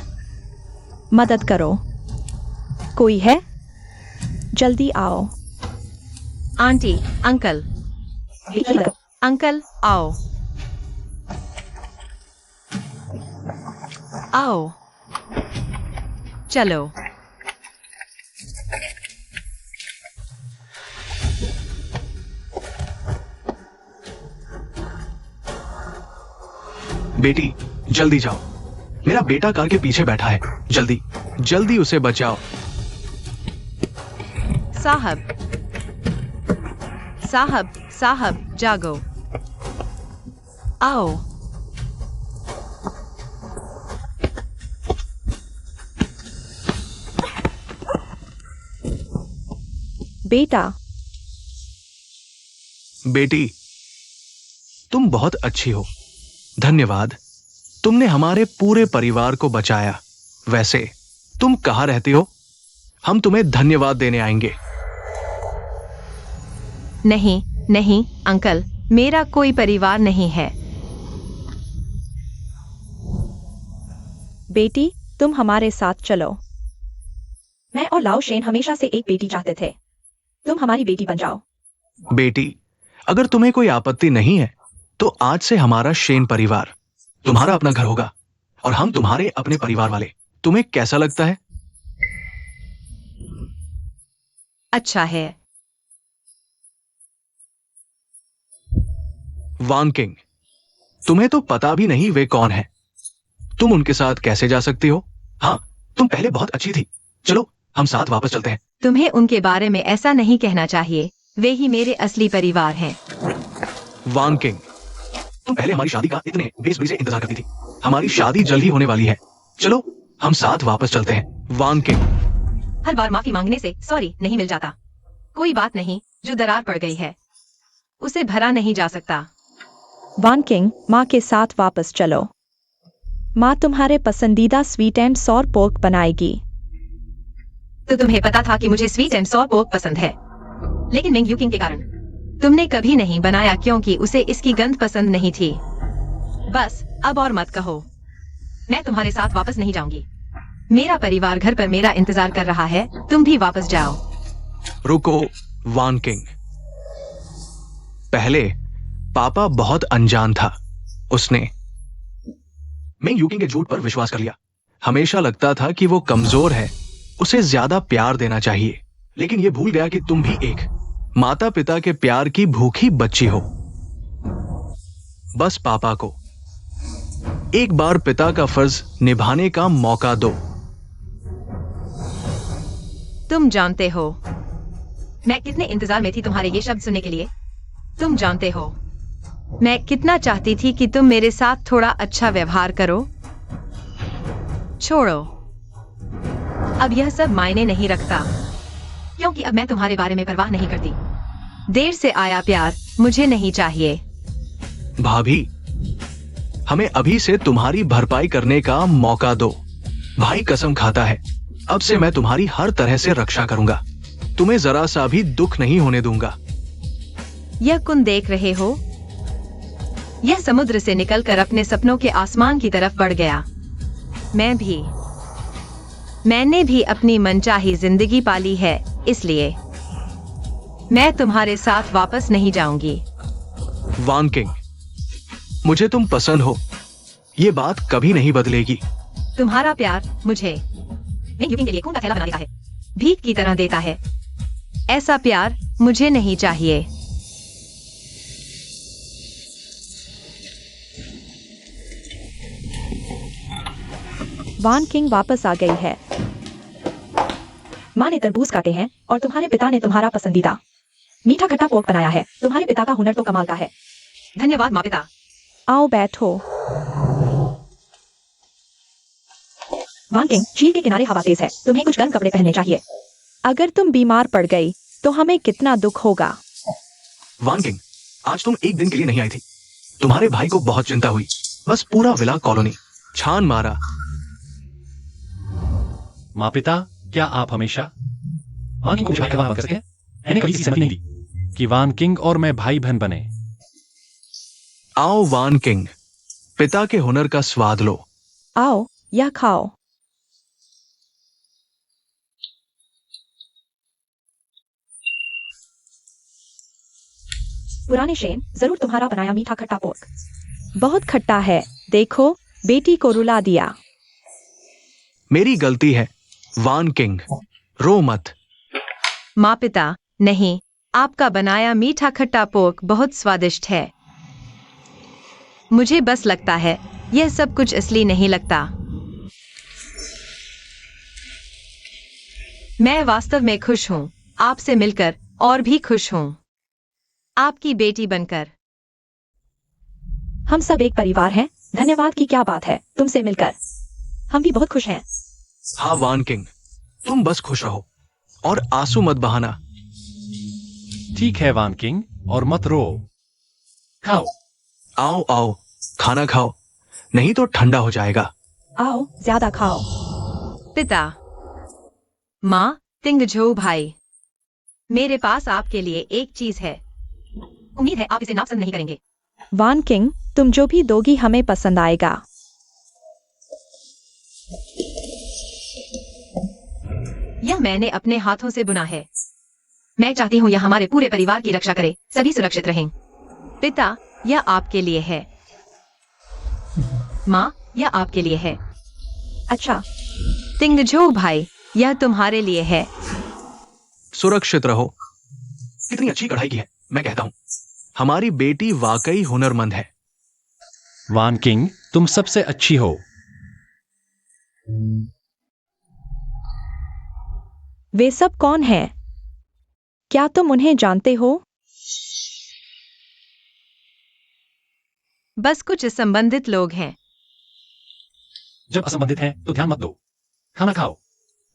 मदद करो। कोई है? जल्दी आओ। आंटी, अंकल, अंकल आओ, आओ, चलो। बेटी, जल्दी जाओ। मेरा बेटा कार के पीछे बैठा है। जल्दी जल्दी उसे बचाओ। साहब, साहब, साहब, जागो। आओ। बेटा। बेटी, तुम बहुत अच्छी हो। धन्यवाद, तुमने हमारे पूरे परिवार को बचाया। वैसे तुम कहाँ रहती हो? हम तुम्हें धन्यवाद देने आएंगे। नहीं, नहीं अंकल, मेरा कोई परिवार नहीं है। बेटी, तुम हमारे साथ चलो। मैं और लाओ शेन हमेशा से एक बेटी चाहते थे। तुम हमारी बेटी बन जाओ। बेटी, अगर तुम्हें कोई आपत्ति नहीं है तो आज से हमारा शेन परिवार तुम्हारा अपना घर होगा और हम तुम्हारे अपने परिवार वाले। तुम्हें कैसा लगता है? अच्छा है। वानकिंग, तुम्हें तो पता भी नहीं वे कौन है। तुम उनके साथ कैसे जा सकती हो? हाँ, तुम पहले बहुत अच्छी थी। चलो हम साथ वापस चलते हैं। तुम्हें उनके बारे में ऐसा नहीं कहना चाहिए। वे ही मेरे असली परिवार हैं। वानकिंग, तुम पहले हमारी शादी का इतने बेसब्री से इंतजार करती थी। हमारी शादी जल्द ही होने वाली है। चलो हम साथ वापस चलते हैं। वानकिंग, हर बार माफी मांगने से सॉरी नहीं मिल जाता। कोई बात नहीं, जो दरार पड़ गई है उसे भरा नहीं जा सकता। वानकिंग, माँ के साथ वापस चलो। माँ तुम्हारे पसंदीदा स्वीट एंड सॉर पोर्क बनाएगी। तो तुम्हें पता था कि मुझे स्वीट एंड सॉर पोर्क पसंद है, लेकिन मेंग यूकिंग के कारण तुमने कभी नहीं बनाया क्योंकि उसे इसकी गंध पसंद नहीं थी। बस अब और मत कहो। मैं तुम्हारे साथ वापस नहीं जाऊंगी। मेरा परिवार घर पर मेरा इंतजार कर रहा है, तुम भी वापस जाओ। रुको वान किंग। पहले पापा बहुत अनजान था। उसने मिंग यूकिंग के झूठ पर विश्वास कर लिया। हमेशा लगता था कि वो कमजोर है, उसे ज्यादा प्यार देना चाहिए, लेकिन ये भूल गया कि तुम भी एक माता पिता के प्यार की भूखी बच्ची हो। बस पापा को एक बार पिता का फर्ज निभाने का मौका दो। तुम जानते हो मैं कितने इंतजार में थी तुम्हारे ये शब्द सुनने के लिए। तुम जानते हो मैं कितना चाहती थी कि तुम मेरे साथ थोड़ा अच्छा व्यवहार करो। छोड़ो, अब यह सब मायने नहीं रखता, क्योंकि अब मैं तुम्हारे बारे में परवाह नहीं करती। देर से आया प्यार मुझे नहीं चाहिए। भाभी, हमें अभी से तुम्हारी भरपाई करने का मौका दो। भाई कसम खाता है, अब से मैं तुम्हारी हर तरह से रक्षा करूंगा। तुम्हें जरा सा भी दुख नहीं होने दूंगा। यह कुन देख रहे हो? यह समुद्र से निकलकर अपने सपनों के आसमान की तरफ बढ़ गया। मैंने भी अपनी मनचाही जिंदगी पाली है, इसलिए मैं तुम्हारे साथ वापस नहीं जाऊंगी। वान किंग, मुझे तुम पसंद हो, ये बात कभी नहीं बदलेगी। तुम्हारा प्यार मुझे मिंग यूकिंग के लिए खून का थैला बना देता है, भीख की तरह देता है। ऐसा प्यार मुझे नहीं चाहिए। वान किंग वापस आ गई है। माँ ने तरबूज काटे हैं और तुम्हारे पिता ने तुम्हारा पसंदीदा मीठा खट्टा पोर्क बनाया है। तुम्हारे पिता का हुनर तो कमाल का है। धन्यवाद माँ पिता। आओ बैठो। वान किंग, झील के किनारे हवा तेज है, तुम्हें कुछ गर्म कपड़े पहनने चाहिए। अगर तुम बीमार पड़ गई तो हमें कितना दुख होगा। वान किंग, आज तुम एक दिन के लिए नहीं आई थी। तुम्हारे भाई को बहुत चिंता हुई, बस पूरा विला कॉलोनी छान मारा। माँ पिता, क्या आप हमेशा वान किंग को विवाह करवा कर सके? मैंने कभी सहमति नहीं दी कि वान किंग और मैं भाई बहन बने। आओ वान किंग, पिता के हुनर का स्वाद लो। आओ या खाओ। पुराने शेन, जरूर तुम्हारा बनाया मीठा खट्टा पोर्क बहुत खट्टा है। देखो, बेटी को रुला दिया। मेरी गलती है वान किंग, रो मत। माँ पिता, नहीं, आपका बनाया मीठा खट्टा पोर्क बहुत स्वादिष्ट है। मुझे बस लगता है यह सब कुछ असली नहीं लगता। मैं वास्तव में खुश हूँ आपसे मिलकर, और भी खुश हूँ आपकी बेटी बनकर। हम सब एक परिवार हैं। धन्यवाद की क्या बात है, तुमसे मिलकर हम भी बहुत खुश हैं। हाँ वान किंग, तुम बस खुश रहो और आंसू मत बहाना। ठीक है वान किंग, और मत रो। खाओ। आओ आओ, खाना खाओ, नहीं तो ठंडा हो जाएगा। आओ, ज्यादा खाओ। पिता, माँ, तिंगझो भाई, मेरे पास आपके लिए एक चीज है। उम्मीद है आप इसे नापसंद नहीं करेंगे। वान किंग, तुम जो भी दोगी हमें पसंद आएगा। यह मैंने अपने हाथों से बुना है। मैं चाहती हूँ यह हमारे पूरे परिवार की रक्षा करे, सभी सुरक्षित रहें। पिता, यह आपके लिए है। माँ, यह आपके लिए है। अच्छा, तिंगझो भाई, यह तुम्हारे लिए है। सुरक्षित रहो। कितनी अच्छी कढ़ाई की है, मैं कहता हूँ हमारी बेटी वाकई हुनरमंद है। वान किंग, तुम सबसे अच्छी हो। वे सब कौन हैं? क्या तुम उन्हें जानते हो? बस कुछ संबंधित लोग हैं। जब असंबंधित हैं तो ध्यान मत दो। खाना खाओ।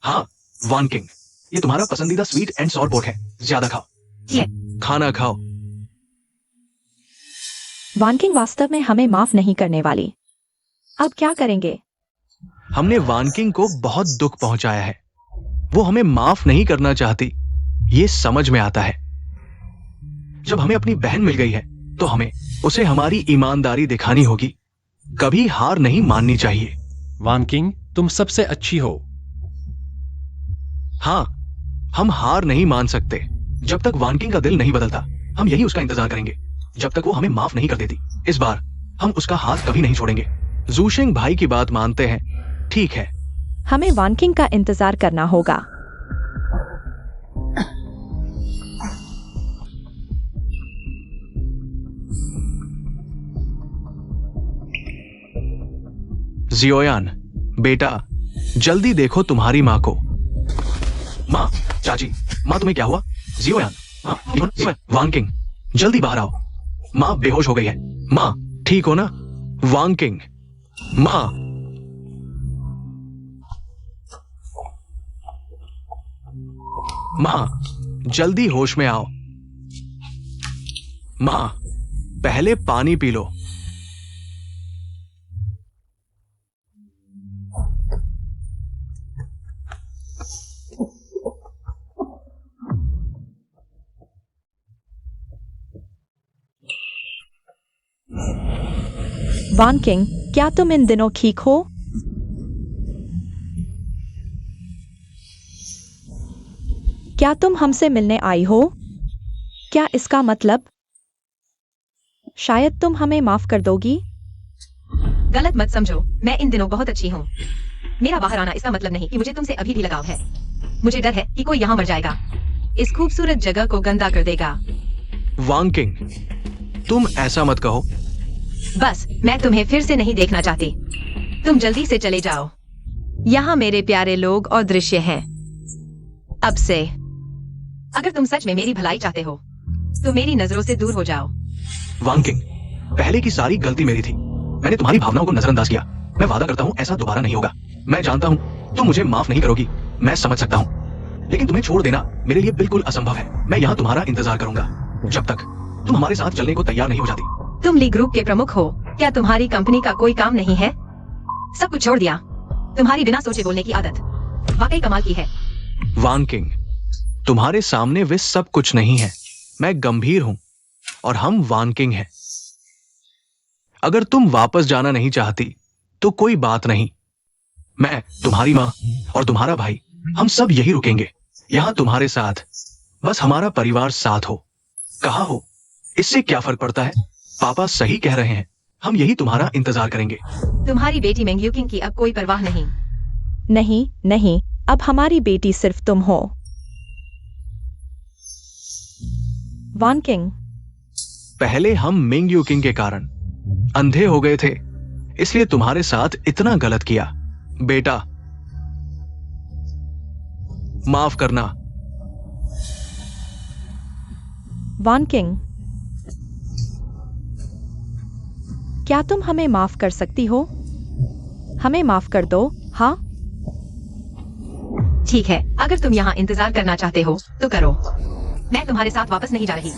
हाँ वान किंग, ये तुम्हारा पसंदीदा स्वीट एंड सॉर पोर्क है, ज्यादा खाओ। ये खाना खाओ। वान किंग वास्तव में हमें माफ नहीं करने वाली। अब क्या करेंगे? हमने वान किंग को बहुत दुख पहुंचाया है। वो हमें माफ नहीं करना चाहती, ये समझ में आता है। जब हमें अपनी बहन मिल गई है तो हमें उसे हमारी ईमानदारी दिखानी होगी। कभी हार नहीं माननी चाहिए। वान किंग, तुम सबसे अच्छी हो। हाँ, हम हार नहीं मान सकते। जब तक वान किंग का दिल नहीं बदलता, हम यही उसका इंतजार करेंगे, जब तक वो हमें माफ नहीं कर देती। इस बार हम उसका हाथ कभी नहीं छोड़ेंगे। जूशेंग भाई की बात मानते हैं, ठीक है। हमें वान किंग का इंतजार करना होगा। जियोयान, बेटा, जल्दी देखो तुम्हारी माँ को। माँ, चाची, माँ तुम्हें क्या हुआ? जियोयान, हाँ, वान किंग, जल्दी बाहर आओ। माँ बेहोश हो गई है। माँ, ठीक हो ना? वान किंग, माँ। माँ, जल्दी होश में आओ। माँ, पहले पानी पी लो। वान किंग, क्या तुम इन दिनों ठीक हो? क्या तुम हमसे मिलने आई हो? क्या इसका मतलब? शायद तुम हमें माफ कर दोगी? गलत मत समझो, मैं इन दिनों बहुत अच्छी हूँ। मेरा बाहर आना इसका मतलब नहीं कि मुझे तुमसे अभी भी लगाव है। मुझे डर है कि कोई यहाँ मर जाएगा, इस खूबसूरत जगह को गंदा कर देगा। वान किंग, तुम ऐसा मत कहो। बस, मैं तुम्हें फिर से नहीं देखना चाहती। तुम जल्दी से चले जाओ। यहाँ मेरे प्यारे लोग और दृश्य हैं। अब से अगर तुम सच में मेरी भलाई चाहते हो तो मेरी नजरों से दूर हो जाओ। वान किंग, पहले की सारी गलती मेरी थी। मैंने तुम्हारी भावनाओं को नजरअंदाज किया। मैं वादा करता हूँ ऐसा दोबारा नहीं होगा। मैं जानता हूँ तुम मुझे माफ नहीं करोगी, मैं समझ सकता हूँ, लेकिन तुम्हें छोड़ देना मेरे लिए बिल्कुल असंभव है। मैं यहाँ तुम्हारा इंतजार करूंगा जब तक तुम हमारे साथ चलने को तैयार नहीं हो जाती। तुम ली ग्रुप के प्रमुख हो, क्या तुम्हारी कंपनी का कोई काम नहीं है? सब कुछ छोड़ दिया। तुम्हारी बिना सोचे बोलने की आदत वाकई कमाल की है। वान किंग, तुम्हारे सामने वे सब कुछ नहीं है। मैं गंभीर हूं और हम वान किंग हैं। अगर तुम वापस जाना नहीं चाहती तो कोई बात नहीं। मैं, तुम्हारी माँ और तुम्हारा भाई, हम सब यही रुकेंगे, यहां तुम्हारे साथ। बस हमारा परिवार साथ हो। कहा हो, इससे क्या फर्क पड़ता है? पापा सही कह रहे हैं, हम यही तुम्हारा इंतजार करेंगे। तुम्हारी बेटी मेंग्यू किंग की अब कोई परवाह नहीं। नहीं नहीं, अब हमारी बेटी सिर्फ तुम हो। वान किंग, पहले हम मिंग यू किंग के कारण अंधे हो गए थे, इसलिए तुम्हारे साथ इतना गलत किया। बेटा, माफ करना। वान किंग, क्या तुम हमें माफ कर सकती हो? हमें माफ कर दो। हाँ, ठीक है, अगर तुम यहाँ इंतजार करना चाहते हो तो करो। मैं तुम्हारे साथ वापस नहीं जा रही,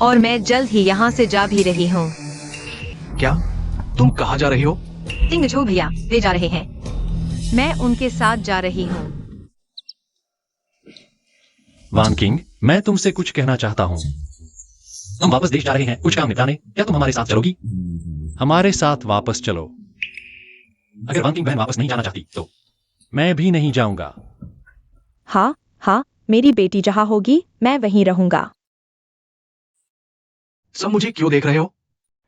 और मैं जल्द ही यहाँ से जा भी रही हूँ। क्या? तुम कहाँ जा रही हो? टिंग झू भैया, वे जा रहे हैं। मैं उनके साथ जा रही हूँ। वान किंग, मैं तुमसे कुछ कहना चाहता हूँ। हम वापस देश जा रहे हैं कुछ काम निपटाने। क्या तुम हमारे साथ चलोगी? हमारे साथ वापस चलो। अगर वान किंग बहन वापस नहीं जाना चाहती तो मैं भी नहीं जाऊंगा। हाँ हाँ, मेरी बेटी जहाँ होगी मैं वहीं रहूंगा। सब मुझे क्यों देख रहे हो?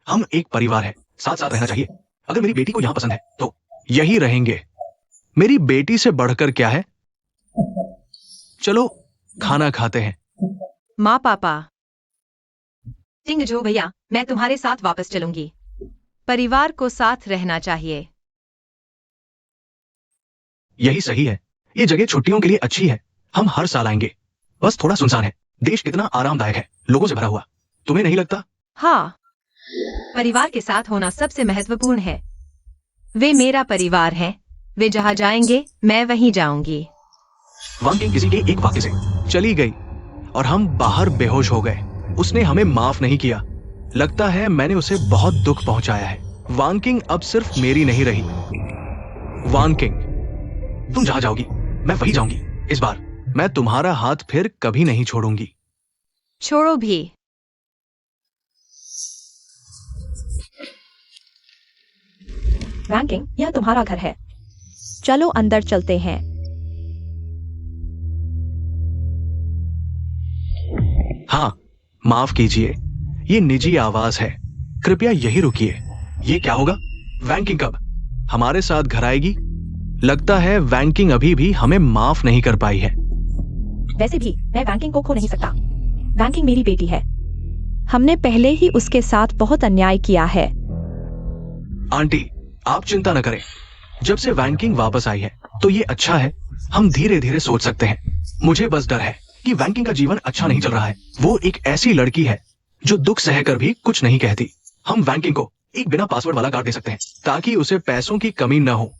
हम एक परिवार है, साथ साथ रहना चाहिए। अगर मेरी बेटी को यहाँ पसंद है तो यही रहेंगे। मेरी बेटी से बढ़कर क्या है? चलो खाना खाते हैं। माँ पापा। टिंग झू भैया, मैं तुम्हारे साथ वापस चलूंगी। परिवार को साथ रहना चाहिए। यही सही है। ये जगह छुट्टियों के लिए अच्छी है। हम हर साल आएंगे। बस थोड़ा सुनसान है। देश कितना आरामदायक है, लोगों से भरा हुआ। तुम्हें नहीं लगता? हाँ, परिवार के साथ होना सबसे महत्वपूर्ण है। वे मेरा परिवार है। वे जहाँ जाएंगे मैं वहीं जाऊंगी। वान किंग किसी के एक वाक्य से चली गई और हम बाहर बेहोश हो गए। उसने हमें माफ नहीं किया। लगता है मैंने उसे बहुत दुख पहुंचाया है। वान किंग अब सिर्फ मेरी नहीं रही। वान किंग, तुम जहां जाओगी मैं वहीं जाऊंगी। इस बार मैं तुम्हारा हाथ फिर कभी नहीं छोड़ूंगी। छोड़ो भी। वान किंग, यह तुम्हारा घर है। चलो अंदर चलते हैं। हाँ, माफ कीजिए, ये निजी आवाज है, कृपया यही रुकिए। ये क्या होगा? वैंकिंग कब हमारे साथ घर आएगी? लगता है वैंकिंग अभी भी हमें माफ नहीं कर पाई है। वैसे भी मैं वैंकिंग को खो नहीं सकता। वैंकिंग मेरी बेटी है। हमने पहले ही उसके साथ बहुत अन्याय किया है। आंटी, आप चिंता न करें। जब से वैंकिंग वापस आई है तो ये अच्छा है। हम धीरे धीरे सोच सकते हैं। मुझे बस डर है कि वैंकिंग का जीवन अच्छा नहीं चल रहा है। वो एक ऐसी लड़की है जो दुख सहकर भी कुछ नहीं कहती। हम वैंकिंग को एक बिना पासवर्ड वाला कार्ड दे सकते हैं ताकि उसे पैसों की कमी न हो।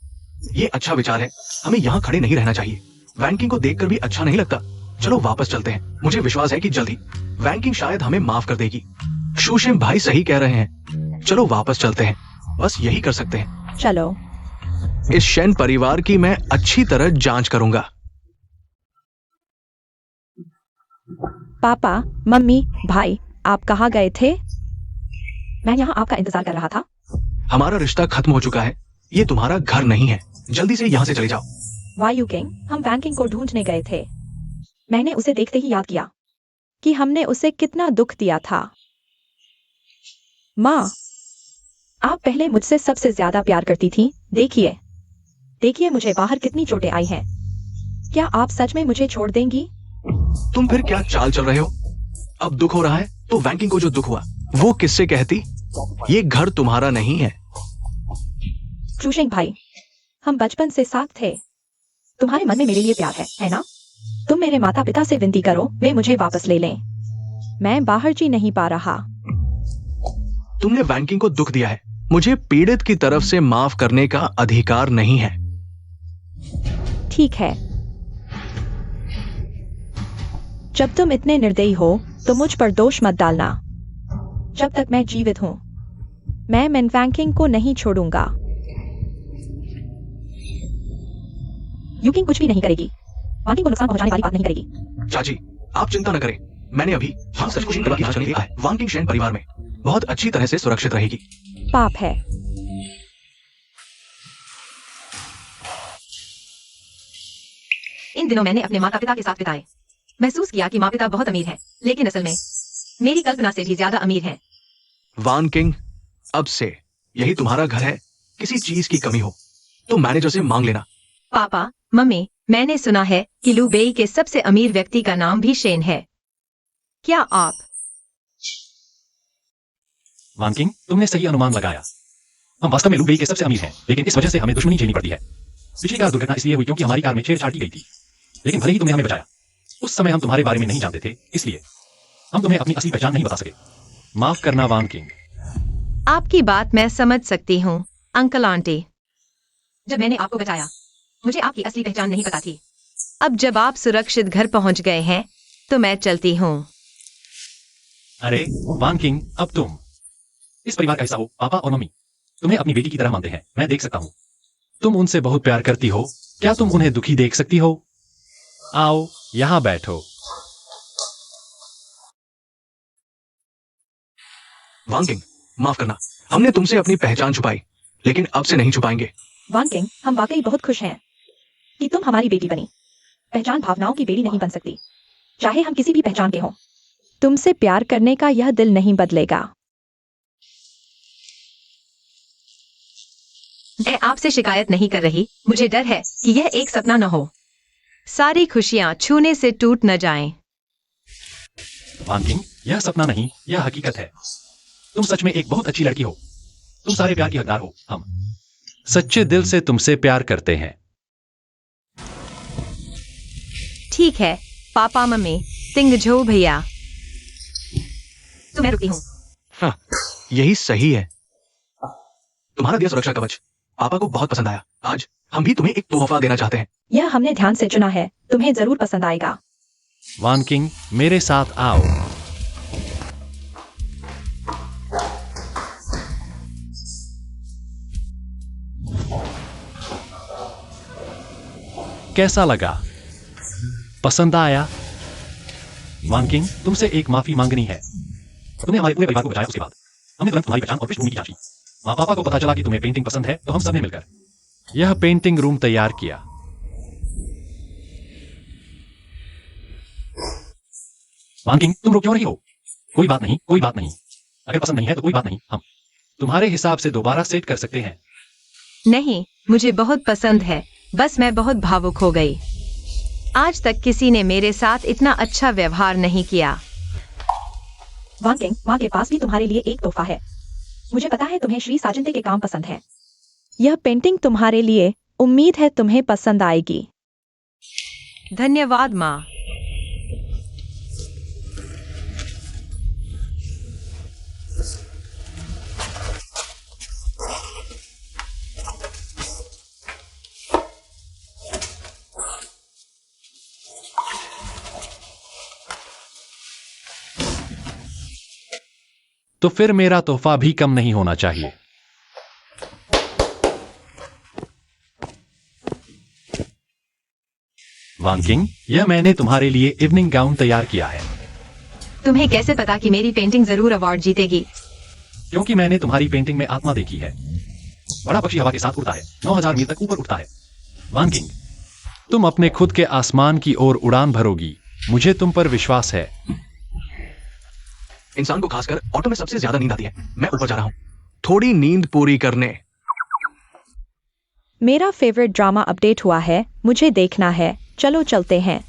ये अच्छा विचार है। हमें यहाँ खड़े नहीं रहना चाहिए। वैंकिंग को देखकर भी अच्छा नहीं लगता। चलो वापस चलते हैं। मुझे विश्वास है कि जल्दी वैंकिंग शायद हमें माफ कर देगी। शूशिम भाई सही कह रहे हैं। चलो वापस चलते हैं। बस यही कर सकते हैं। चलो। इस शेन परिवार की मैं अच्छी तरह जांच करूंगा। पापा, मम्मी, भाई, आप कहाँ गए थे? मैं यहाँ आपका इंतजार कर रहा था। हमारा रिश्ता खत्म हो चुका है। ये तुम्हारा घर नहीं है। जल्दी से यहाँ से चले जाओ। वायु किंग, हम वैंकिंग को ढूंढने गए थे। मैंने उसे देखते ही याद किया कि हमने उसे कितना दुख दिया था। माँ, आप पहले मुझसे सबसे ज्यादा प्यार करती थी। देखिए मुझे बाहर कितनी चोटें आई हैं। क्या आप सच में मुझे छोड़ देंगी? तुम फिर क्या चाल चल रहे हो? अब दुख हो रहा है तो वैंकिंग को जो दुख हुआ वो किससे कहती? ये घर तुम्हारा नहीं है। शूशिंग भाई, हम बचपन से साथ थे। तुम्हारे मन में मेरे लिए प्यार है ना? तुम मेरे माता पिता से विनती करो, वे मुझे वापस ले लें। मैं बाहर जी नहीं पा रहा। तुमने वैंकिंग को दुख दिया है। मुझे पीड़ित की तरफ से माफ करने का अधिकार नहीं है। ठीक है। जब तुम इतने निर्दयी हो तो मुझ पर दोष मत डालना। जब तक मैं जीवित हूं, मैं मिन वैंकिंग को नहीं छोड़ूंगा। युकिंग कुछ भी नहीं करेगी। वैंकिंग को नुकसान पहुंचाने वाली बात नहीं करेगी। चाची, आप चिंता न करें। मैंने अभी सच कुछ की जांच करने है। वैंकिंग शेन परिवार में बहुत अच्छी तरह से सुरक्षित रहेगी। पाप है। इन दिनों मैंने अपने माता पिता के साथ बिताए। महसूस किया कि माँ पिता बहुत अमीर हैं, लेकिन असल में मेरी कल्पना से भी ज्यादा अमीर हैं। वैंकिंग, अब से यही तुम्हारा घर है। किसी चीज की कमी हो तो मैनेजर से मांग लेना। पापा, मम्मी, मैंने सुना है कि लुबेई के सबसे अमीर व्यक्ति का नाम भी शेन है। क्या आप? वैंकिंग, तुमने सही अनुमान लगाया। हम वास्तव में लुबेई के सबसे अमीर हैं, लेकिन इस वजह से हमें दुश्मनी झेलनी पड़ती है। पिछली कार दुर्घटना इसलिए हुई क्योंकि हमारी कार में छेड़छाड़ की गई थी। लेकिन भले ही तुमने हमें बचाया, उस समय हम तुम्हारे बारे में नहीं जानते थे, इसलिए हम तुम्हें अपनी असली पहचान नहीं बता सके। माफ करना वैंकिंग। आपकी बात मैं समझ सकती हूँ, अंकल आंटी। जब मैंने आपको बचाया, मुझे आपकी असली पहचान नहीं पता थी। अब जब आप सुरक्षित घर पहुंच गए हैं, तो मैं चलती हूँ। अरे वैंकिंग, अब तुम इस परिवार का हिस्सा हो। पापा और मम्मी तुम्हें अपनी बेटी की तरह मानते हैं। मैं देख सकता हूँ तुम उनसे बहुत प्यार करती हो। क्या तुम उन्हें दुखी देख सकती हो? आओ यहां बैठो। वैंकिंग, माफ करना। हमने तुमसे अपनी पहचान छुपाई, लेकिन अब से नहीं छुपाएंगे। वैंकिंग, हम वाकई बहुत खुश हैं कि तुम हमारी बेटी बनी। पहचान भावनाओं की बेटी नहीं बन सकती, चाहे हम किसी भी पहचान के हों। तुमसे प्यार करने का यह दिल नहीं बदलेगा। मैं आपसे शिकायत नहीं कर रही। मुझे डर है कि यह एक सपना न हो। सारी खुशियां छूने से टूट न जाएं। वैंकिंग, यह सपना नहीं, यह हकीकत है। तुम सच में एक बहुत अच्छी लड़की हो। तुम सारे प्यार की हकदार हो। हम सच्चे दिल से तुमसे प्यार करते हैं। ठीक है पापा, मम्मी, तिंगझो भैया। तो मैं रुकी हूँ। हाँ, यही सही है। तुम्हारा दिया सुरक्षा कवच पापा को बहुत पसंद आया। आज हम भी तुम्हें एक तोहफा देना चाहते हैं। यह हमने ध्यान से चुना है, तुम्हें जरूर पसंद आएगा। वैंकिंग, मेरे साथ आओ। कैसा लगा? पसंद आया? वैंकिंग, तुमसे एक माफी मांगनी है। तुमने हमारे पूरे परिवार को बचाया। उसके बाद हमने तुरंत तुम्हारी पहचान और पृष्ठभूमि की जांची। माँ पापा को पता चला कि तुम्हें पेंटिंग पसंद है, तो हम सबने मिलकर यह पेंटिंग रूम तैयार किया। वांकिंग, तुम रो क्यों रही हो? कोई बात नहीं, कोई बात नहीं। अगर पसंद नहीं है तो कोई बात नहीं, हम तुम्हारे हिसाब से दोबारा सेट कर सकते हैं। नहीं, मुझे बहुत पसंद है। बस मैं बहुत भावुक हो गई। आज तक किसी ने मेरे साथ इतना अच्छा व्यवहार नहीं किया। वांकिंग, माँ के पास भी तुम्हारे लिए एक तोहफा है। मुझे पता है तुम्हें श्री साजंते के काम पसंद है। यह पेंटिंग तुम्हारे लिए, उम्मीद है तुम्हें पसंद आएगी। धन्यवाद माँ। तो फिर मेरा तोहफा भी कम नहीं होना चाहिए। वांकिंग, यह मैंने तुम्हारे लिए इवनिंग गाउन तैयार किया है। तुम्हें कैसे पता कि मेरी पेंटिंग जरूर अवार्ड जीतेगी? क्योंकि मैंने तुम्हारी पेंटिंग में आत्मा देखी है। बड़ा पक्षी हवा के साथ उड़ता है, 9000 मील तक ऊपर उठता है। वांकिंग, तुम अपने खुद के आसमान की ओर उड़ान भरोगी। मुझे तुम पर विश्वास है। इंसान को खासकर ऑटो में सबसे ज्यादा नींद आती है। मैं ऊपर जा रहा हूँ थोड़ी नींद पूरी करने। मेरा फेवरेट ड्रामा अपडेट हुआ है, मुझे देखना है। चलो चलते हैं।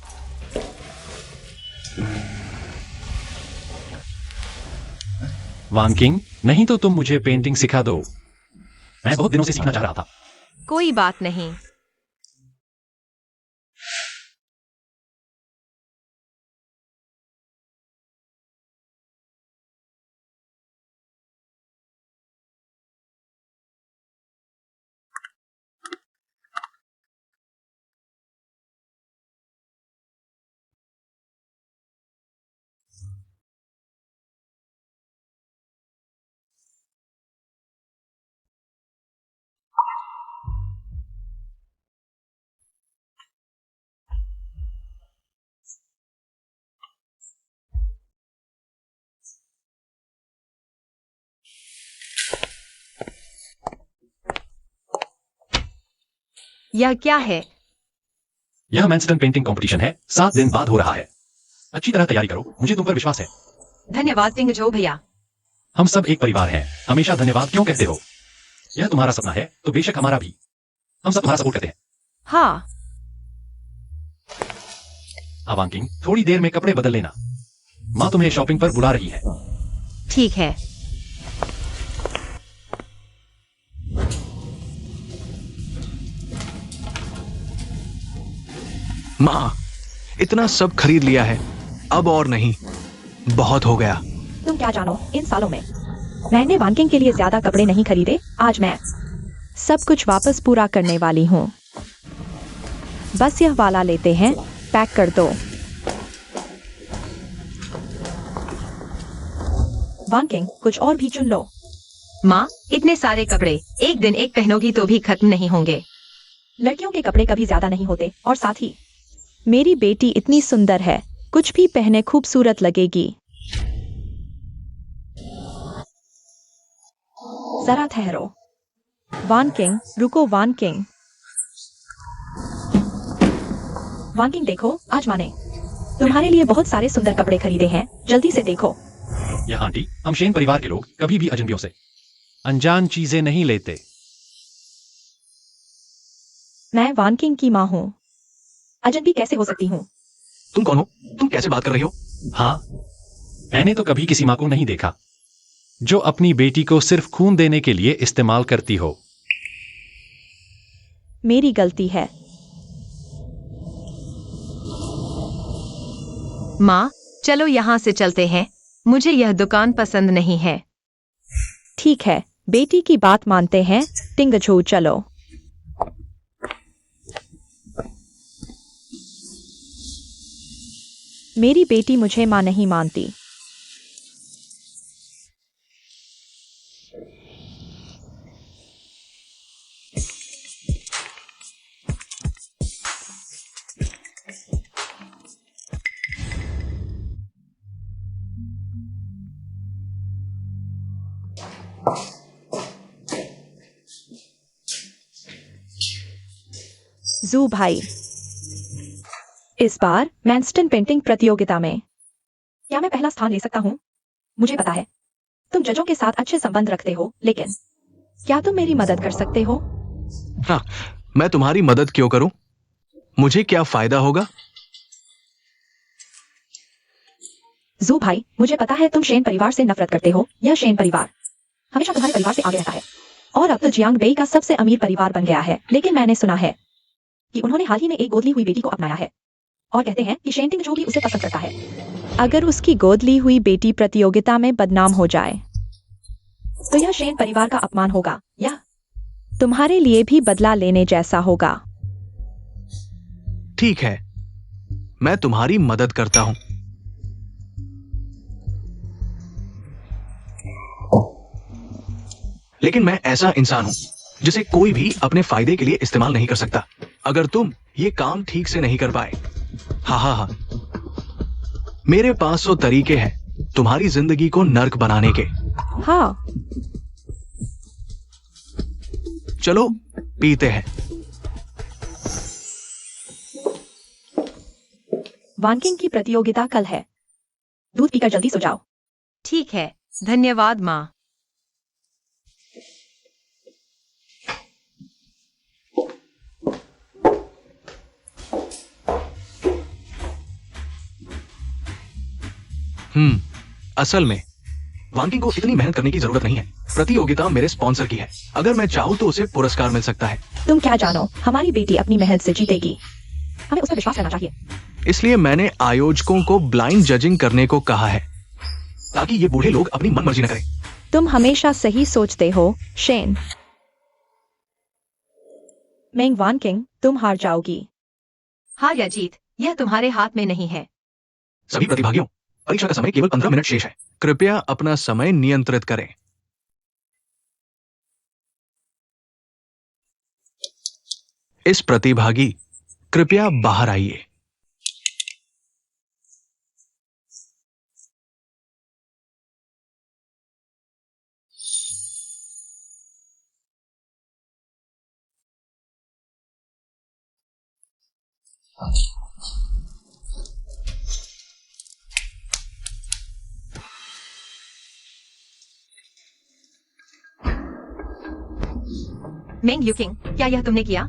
वांकिंग, नहीं तो तुम मुझे पेंटिंग सिखा दो। मैं बहुत दिनों से सीखना चाह रहा था। कोई बात नहीं। यह क्या है? यह मैनचेस्टर पेंटिंग कंपटीशन है। 7 दिन बाद हो रहा है। अच्छी तरह तैयारी करो, मुझे तुम पर विश्वास है। धन्यवाद टिंगजो भैया। हम सब एक परिवार हैं। हमेशा धन्यवाद क्यों कहते हो? यह तुम्हारा सपना है तो बेशक हमारा भी। हम सब तुम्हारा सपोर्ट करते हैं। हाँ। वांकिंग, थोड़ी देर में कपड़े बदल लेना। माँ तुम्हें शॉपिंग पर बुला रही है। ठीक है। माँ, इतना सब खरीद लिया है, अब और नहीं, बहुत हो गया। तुम क्या जानो, इन सालों में मैंने वांकिंग के लिए ज्यादा कपड़े नहीं खरीदे। आज मैं सब कुछ वापस पूरा करने वाली हूँ। बस यह वाला लेते हैं, पैक कर दो। वांकिंग, कुछ और भी चुन लो। माँ, इतने सारे कपड़े एक दिन एक पहनोगी तो भी खत्म नहीं होंगे। लड़कियों के कपड़े कभी ज्यादा नहीं होते, और साथ ही मेरी बेटी इतनी सुंदर है, कुछ भी पहने खूबसूरत लगेगी। जरा ठहरो। वांकिंग, रुको वांकिंग। वांकिंग देखो, आज माने तुम्हारे लिए बहुत सारे सुंदर कपड़े खरीदे हैं, जल्दी से देखो। यह आंटी, हम शेन परिवार के लोग कभी भी अजनबियों से अनजान चीजें नहीं लेते। मैं वांकिंग की माँ हूँ, अजनबी कैसे हो सकती हूँ? तुम कौन हो? तुम कैसे बात कर रही हो? हाँ, मैंने तो कभी किसी माँ को नहीं देखा जो अपनी बेटी को सिर्फ खून देने के लिए इस्तेमाल करती हो। मेरी गलती है। माँ, चलो यहाँ से चलते हैं। मुझे यह दुकान पसंद नहीं है। ठीक है, बेटी की बात मानते हैं। टिंगझू, चलो। मेरी बेटी मुझे माँ नहीं मानती। जू भाई, इस बार मैनस्टन पेंटिंग प्रतियोगिता में क्या मैं पहला स्थान ले सकता हूँ? मुझे पता है तुम जजों के साथ अच्छे संबंध रखते हो, लेकिन क्या तुम मेरी मदद कर सकते हो? हाँ, मैं तुम्हारी मदद क्यों करूं? मुझे क्या फायदा होगा? जू भाई, मुझे पता है तुम शेन परिवार से नफरत करते हो। यह शेन परिवार हमेशा तुम्हारे परिवार से आगे रहता है और अब तो जियांग बेई का सबसे अमीर परिवार बन गया है। लेकिन मैंने सुना है कि उन्होंने हाल ही में एक गोद ली हुई बेटी को अपनाया है और कहते हैं कि शेन टिंग जो भी उसे पसंद करता है। अगर उसकी गोद ली हुई बेटी प्रतियोगिता में बदनाम हो जाए तो यह शेन परिवार का अपमान होगा। यह तुम्हारे लिए भी बदला लेने जैसा होगा। ठीक है, मैं तुम्हारी मदद करता हूं। लेकिन मैं ऐसा इंसान हूं जिसे कोई भी अपने फायदे के लिए इस्तेमाल नहीं कर सकता। अगर तुम ये काम ठीक से नहीं कर पाए, हाँ, मेरे 500 तरीके हैं तुम्हारी जिंदगी को नर्क बनाने के। हाँ, चलो पीते हैं। वानकिंग की प्रतियोगिता कल है। दूध पीकर जल्दी सो जाओ। ठीक है, धन्यवाद माँ। असल में वांकिंग को इतनी मेहनत करने की जरूरत नहीं है। प्रतियोगिता मेरे स्पॉन्सर की है। अगर मैं चाहूँ तो उसे पुरस्कार मिल सकता है। तुम क्या जानो, हमारी बेटी अपनी मेहनत से जीतेगी। हमें उस पर विश्वास करना चाहिए। इसलिए मैंने आयोजकों को ब्लाइंड जजिंग करने को कहा है, ताकि ये बूढ़े लोग अपनी मनमर्जी न करें। तुम हमेशा सही सोचते हो, शेन। मेंग वानकिंग, तुम हार जाओगी। हार या जीत, यह तुम्हारे हाथ में नहीं है। सभी प्रतिभागियों, परीक्षा का समय केवल 15 मिनट शेष है। कृपया अपना समय नियंत्रित करें। इस प्रतिभागी, कृपया बाहर आइए। मेंग यूकिंग, क्या यह तुमने किया?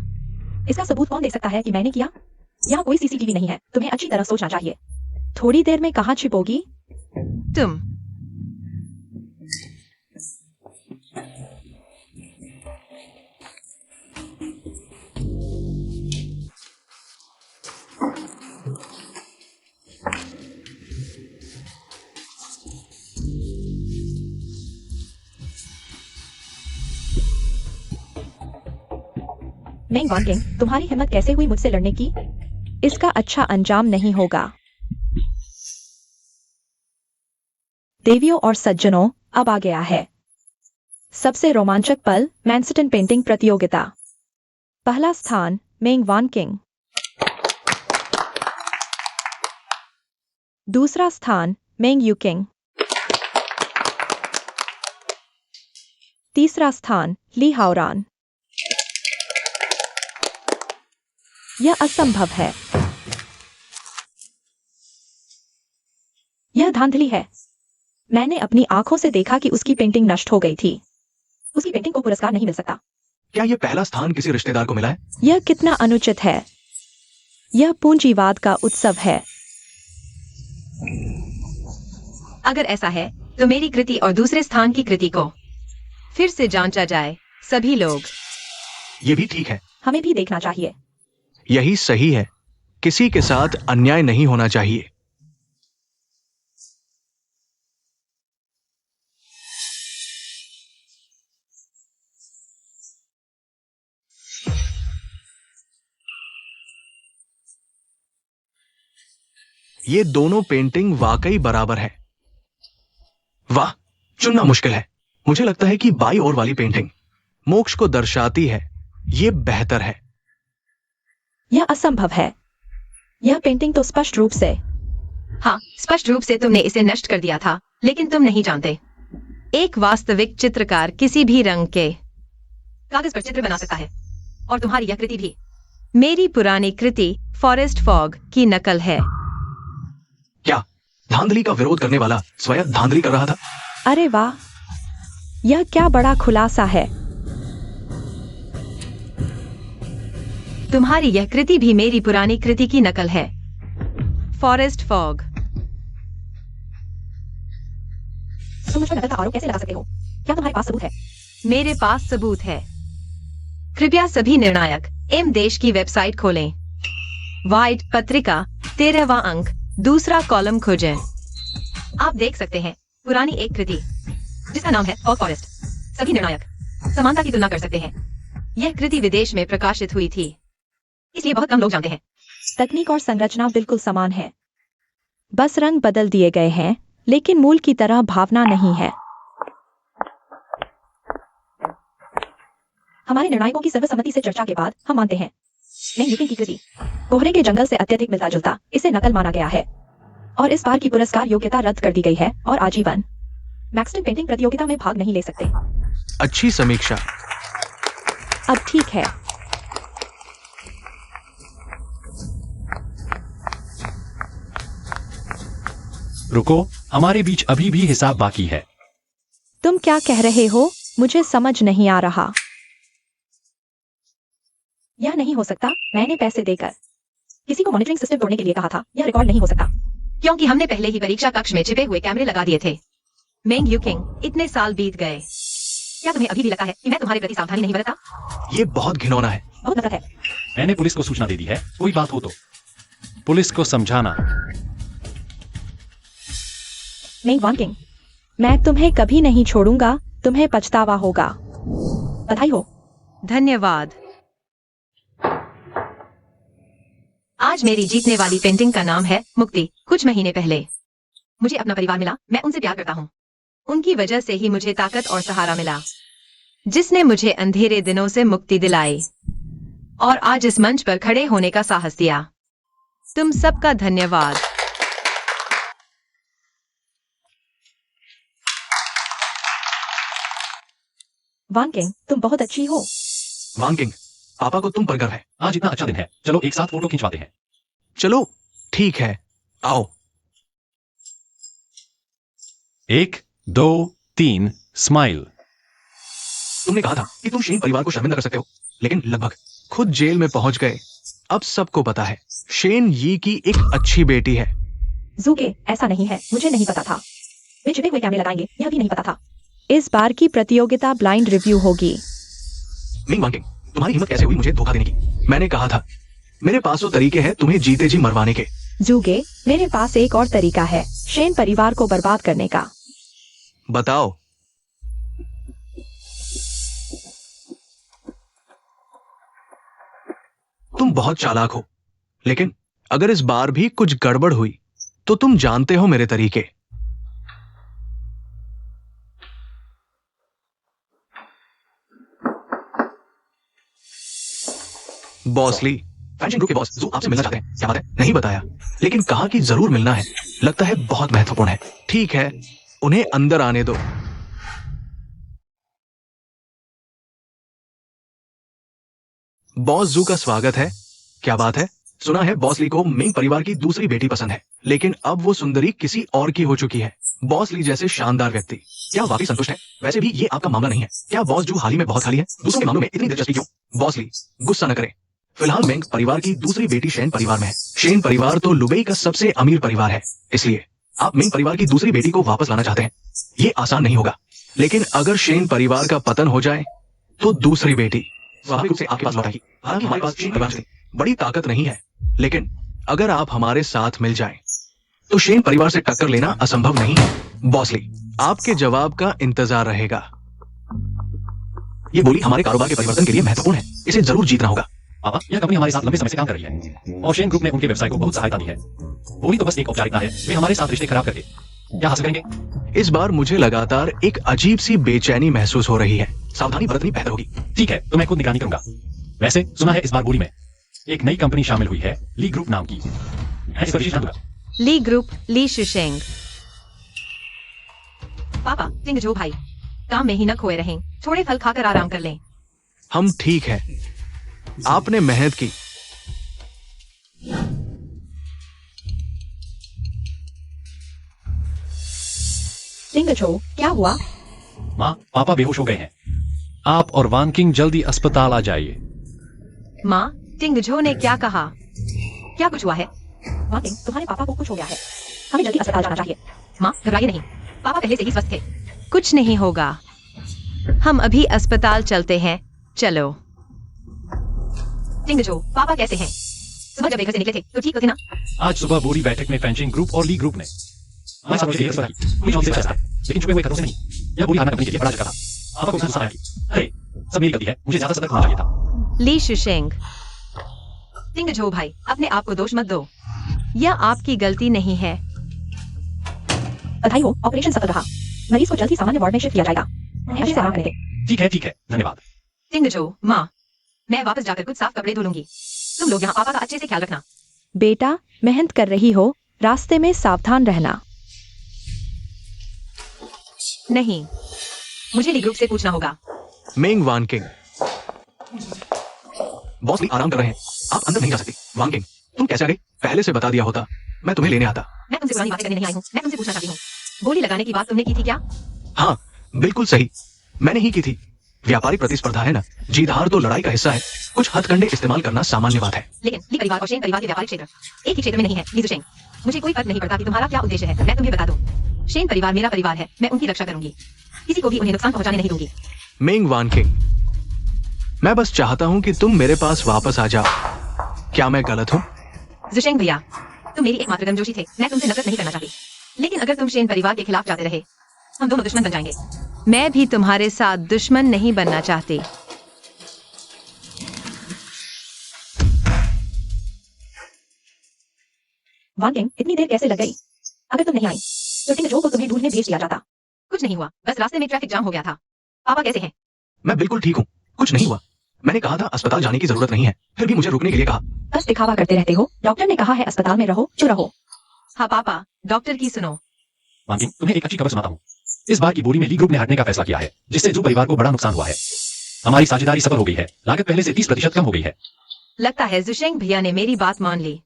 इसका सबूत कौन दे सकता है कि मैंने किया? यहाँ कोई सीसीटीवी नहीं है। तुम्हें अच्छी तरह सोचना चाहिए। थोड़ी देर में कहाँ छिपोगी? तुम। मेंग वानकिंग, तुम्हारी हिम्मत कैसे हुई मुझसे लड़ने की? इसका अच्छा अंजाम नहीं होगा। देवियों और सज्जनों, अब आ गया है सबसे रोमांचक पल, मैनसटन पेंटिंग प्रतियोगिता। पहला स्थान, मेंग वानकिंग। दूसरा स्थान, मेंग यूकिंग। तीसरा स्थान, ली हाओरान। यह असंभव है। यह धांधली है। मैंने अपनी आंखों से देखा कि उसकी पेंटिंग नष्ट हो गई थी। उसकी पेंटिंग को पुरस्कार नहीं मिल सकता। क्या यह पहला स्थान किसी रिश्तेदार को मिला है? यह कितना अनुचित है। यह पूंजीवाद का उत्सव है। अगर ऐसा है तो मेरी कृति और दूसरे स्थान की कृति को फिर से जांचा जाए। सभी लोग। यह भी ठीक है। हमें भी देखना चाहिए। यही सही है। किसी के साथ अन्याय नहीं होना चाहिए। ये दोनों पेंटिंग वाकई बराबर है। वाह, चुनना मुश्किल है। मुझे लगता है कि बाईं ओर वाली पेंटिंग मोक्ष को दर्शाती है। ये बेहतर है। यह असंभव है। यह पेंटिंग तो स्पष्ट रूप से। हाँ, स्पष्ट रूप से तुमने इसे नष्ट कर दिया था, लेकिन तुम नहीं जानते। एक वास्तविक चित्रकार किसी भी रंग के कागज पर चित्र बना सकता है, और तुम्हारी यह कृति भी। मेरी पुरानी कृति फॉरेस्ट फॉग की नकल है। क्या धांधली का विरोध करने वाला स्वयं धांधली कर रहा था? अरे वाह, यह क्या बड़ा खुलासा है। तुम्हारी यह कृति भी मेरी पुरानी कृति की नकल है, फॉरेस्ट फॉग। तुम मुझ पर नकल का आरोप कैसे लगा सकते हो? क्या तुम्हारे पास सबूत है? मेरे पास सबूत है। कृपया सभी निर्णायक एम देश की वेबसाइट खोलें। वाइट पत्रिका 13वां अंक, दूसरा कॉलम खोजें। आप देख सकते हैं पुरानी एक कृति जिसका नाम है फॉग फॉरेस्ट। सभी निर्णायक समानता की तुलना कर सकते हैं। यह कृति विदेश में प्रकाशित हुई थी, इसलिए बहुत कम लोग जानते हैं। तकनीक और संरचना बिल्कुल समान है, बस रंग बदल दिए गए हैं, लेकिन मूल की तरह भावना नहीं है। हमारे निर्णायकों की सर्वसम्मति से चर्चा के बाद हम मानते हैं नहीं, यूकिंग की कृति कोहरे के जंगल से अत्यधिक मिलता जुलता, इसे नकल माना गया है और इस बार की पुरस्कार योग्यता रद्द कर दी गई है और आजीवन मैक्सटन पेंटिंग प्रतियोगिता में भाग नहीं ले सकते। अच्छी समीक्षा। अब ठीक है, रुको, हमारे बीच अभी भी हिसाब बाकी है। तुम क्या कह रहे हो? मुझे समझ नहीं आ रहा। यह नहीं हो सकता। मैंने पैसे देकर किसी को मॉनिटरिंग सिस्टम तोड़ने के लिए कहा था। यह रिकॉर्ड नहीं हो सकता। क्योंकि हमने पहले ही परीक्षा कक्ष में छिपे हुए कैमरे लगा दिए थे। मेंग यूकिंग, इतने साल बीत गए, क्या तुम्हें अभी भी लगता है कि मैं तुम्हारे प्रति सावधानी नहीं बरतता? ये बहुत घिनौना है। बहुत नफरत है। मैंने पुलिस को सूचना दे दी है, कोई बात हो तो पुलिस को समझाना। मेंग वांकिंग, मैं तुम्हें कभी नहीं छोड़ूंगा। तुम्हें पछतावा होगा। बधाई हो। धन्यवाद। आज मेरी जीतने वाली पेंटिंग का नाम है मुक्ति। कुछ महीने पहले मुझे अपना परिवार मिला। मैं उनसे प्यार करता हूँ। उनकी वजह से ही मुझे ताकत और सहारा मिला, जिसने मुझे अंधेरे दिनों से मुक्ति दिलाई और आज इस मंच पर खड़े होने का साहस दिया। तुम सबका धन्यवाद। वांकिंग, तुम बहुत अच्छी हो। वांकिंग, पापा को तुम पर गर्व है। आज इतना अच्छा दिन है, चलो एक साथ फोटो खिंचवाते हैं। चलो ठीक है, आओ। 1 2 3 स्माइल। तुमने कहा था कि तुम शेन परिवार को शर्मिंदा कर सकते हो, लेकिन लगभग खुद जेल में पहुंच गए। अब सबको पता है शेन यी की एक अच्छी बेटी है। जूके, ऐसा नहीं है। मुझे नहीं पता था। वे छिपे हुए कैमरे लगाएंगे, यह भी नहीं पता था। इस बार की प्रतियोगिता ब्लाइंड रिव्यू होगी। मिंग वांकिंग, तुम्हारी हिम्मत कैसे हुई मुझे धोखा देने की? मैंने कहा था मेरे पास वो तरीके हैं तुम्हें जीते जी मरवाने के। जूगे, मेरे पास एक और तरीका है शेन परिवार को बर्बाद करने का। बताओ। तुम बहुत चालाक हो, लेकिन अगर इस बार भी कुछ गड़बड़ हुई तो तुम जानते हो मेरे तरीके। बॉस ली, फैशन ग्रुप के बॉस जो आपसे मिलना चाहते हैं। क्या बात है? नहीं बताया, लेकिन कहा कि जरूर मिलना है। लगता है बहुत महत्वपूर्ण है। ठीक है, उन्हें अंदर आने दो। बॉस जू का स्वागत है। क्या बात है? सुना है बॉस ली को मिंग परिवार की दूसरी बेटी पसंद है, लेकिन अब वो सुंदरी किसी और की हो चुकी है। बॉस ली जैसे शानदार व्यक्ति, क्या वाकई संतुष्ट है? वैसे भी ये आपका मामला नहीं है। क्या बॉस जू हाल ही में बहुत खाली है? दूसरों के मामलों में इतनी दिलचस्पी क्यों? बॉस ली, गुस्सा न करें। फिलहाल मिंग परिवार की दूसरी बेटी शेन परिवार में है। शेन परिवार तो लुबई का सबसे अमीर परिवार है, इसलिए आप मिंग परिवार की दूसरी बेटी को वापस लाना चाहते हैं। ये आसान नहीं होगा, लेकिन अगर शेन परिवार का पतन हो जाए तो दूसरी बेटी स्वाभाविक रूप से आपके पास लौट आएगी। हालांकि हमारे पास शेन परिवार से बड़ी ताकत नहीं है, लेकिन अगर आप हमारे साथ मिल जाएं, तो शेन परिवार से टक्कर लेना असंभव नहीं है। बॉस ली, आपके जवाब का इंतजार रहेगा। ये बोली हमारे कारोबार के परिवर्तन के लिए महत्वपूर्ण है। इसे जरूर जीतना होगा। पापा, यह कंपनी हमारे साथ लंबे समय से काम कर रही है और शेन ग्रुप ने उनके व्यवसाय को बहुत सहायता दी है। बोली तो बस एक औपचारिकता है, वे हमारे साथ रिश्ते खराब करके क्या हासिल करेंगे? इस बार मुझे लगातार एक अजीब सी बेचैनी महसूस हो रही है। सावधानी बरतनी बेहतर होगी। ठीक है, तो मैं खुद निगरानी करूंगा। वैसे सुना है इस बार बोली में एक नई कंपनी शामिल हुई है, ली ग्रुप नाम की। मैं इस पर विशेष ध्यान दूंगा। ली ग्रुप, ली शिशेंग। पापा, सिंह जो भाई, काम में ही न खोए रहें। थोड़े फल खाकर आराम कर लें। हम ठीक है। आपने मेहनत की, टिंगचो, क्या हुआ? माँ, पापा बेहोश हो गए हैं। आप और वान किंग जल्दी अस्पताल आ जाइए। माँ, टिंगझो ने क्या कहा? क्या कुछ हुआ है? वाकिंग, तुम्हारे पापा को कुछ हो गया है। हमें जल्दी अस्पताल जाना चाहिए। माँ, घबराइए नहीं, पापा पहले से ही स्वस्थ थे। कुछ नहीं होगा, हम अभी अस्पताल चलते हैं। चलो। टिंगझो, पापा कैसे हैं? सुबह जब घर से निकले थे तो ठीक तो थे ना? आज सुबह बोरी बैठक में फेंचिंग ग्रुप और ली ग्रुप ने हमारे साथ मुझे फैसला की। पूरी जॉब से फैसला है, लेकिन छुपे हुए खतरों से नहीं। यह बोरी हारना कंपनी के लिए बड़ा झटका था। पापा को इसमें गुस्सा आया कि अरे, सब मेरी गलती है, मुझे ज्यादा सतर्क होना चाहिए था। ली शुशेंग, टिंगझो भाई, अपने आप को दोष मत दो। यह आपकी गलती नहीं है। बधाई हो, ऑपरेशन सफल रहा। मरीज को जल्द ही सामान्य वार्ड में शिफ्ट किया जाएगा। अच्छे से आराम करेंगे। ठीक है, धन्यवाद। टिंगझो, माँ, मैं वापस जाकर कुछ साफ कपड़े धो लूंगी। तुम लोग यहाँ पापा का अच्छे से ख्याल रखना। बेटा, मेहनत कर रही हो, रास्ते में सावधान रहना। नहीं, मुझे ली ग्रुप से पूछना होगा। मेंग वान किंग, बॉस भी आराम कर रहे हैं, आप अंदर नहीं जा सकते। वान किंग, तुम कैसे आ गए? पहले से बता दिया होता, मैं तुम्हें लेने आता। मैं तुमसे पुरानी बातें करने नहीं आई हूँ, मैं तुमसे पूछना चाहती हूँ, गोली लगाने की बात तुमने की थी क्या? हाँ, बिल्कुल सही, मैंने ही की थी। व्यापारिक प्रतिस्पर्धा है ना, जीत हार तो लड़ाई का हिस्सा है। कुछ हथकंडे इस्तेमाल करना सामान्य बात है। लेकिन ली परिवार और शेन परिवार के व्यापारिक क्षेत्र एक ही क्षेत्र में नहीं है। ली शुशेंग, मुझे कोई फर्क नहीं पड़ता कि तुम्हारा क्या उद्देश्य है, मैं तुम्हें बता दूं। शेन परिवार मेरा परिवार है, मैं उनकी रक्षा करूंगी, किसी को भी उन्हें नुकसान पहुंचाने नहीं दूंगी। मेंग वान किंग, मैं बस चाहता हूँ कि तुम मेरे पास वापस आ जाओ। क्या मैं गलत हूँ? जुशेंग भैया, तुम मेरी एकमात्र गर्मजोशी थे, मैं तुमसे नफरत नहीं करना चाहती। लेकिन अगर तुम शेन परिवार के खिलाफ जाते रहे, हम दोनों दुश्मन बन जाएंगे। मैं भी तुम्हारे साथ दुश्मन नहीं बनना चाहती। वान किंग, इतनी देर कैसे लग गई? अगर तुम नहीं आई तो टिंगचो को तुम्हें ढूंढने भेज दिया जाता। कुछ नहीं हुआ, बस रास्ते में ट्रैफिक जाम हो गया था। पापा कैसे हैं? मैं बिल्कुल ठीक हूँ, कुछ नहीं हुआ। मैंने कहा था अस्पताल जाने की जरूरत नहीं है, फिर भी मुझे रुकने के लिए कहा। बस दिखावा करते रहते हो। डॉक्टर ने कहा है अस्पताल में रहो तो रहो। हाँ पापा, डॉक्टर की सुनो। वान किंग, तुम्हें एक अच्छी खबर सुनाता हूँ। इस बार की बोरी में ली ग्रुप ने हटने का फैसला किया है, जिससे जू परिवार को बड़ा नुकसान हुआ है। हमारी साझेदारी सफल हो गई है, लागत पहले से 30% कम हो गई है। लगता है जुशेंग भैया ने मेरी बात मान ली।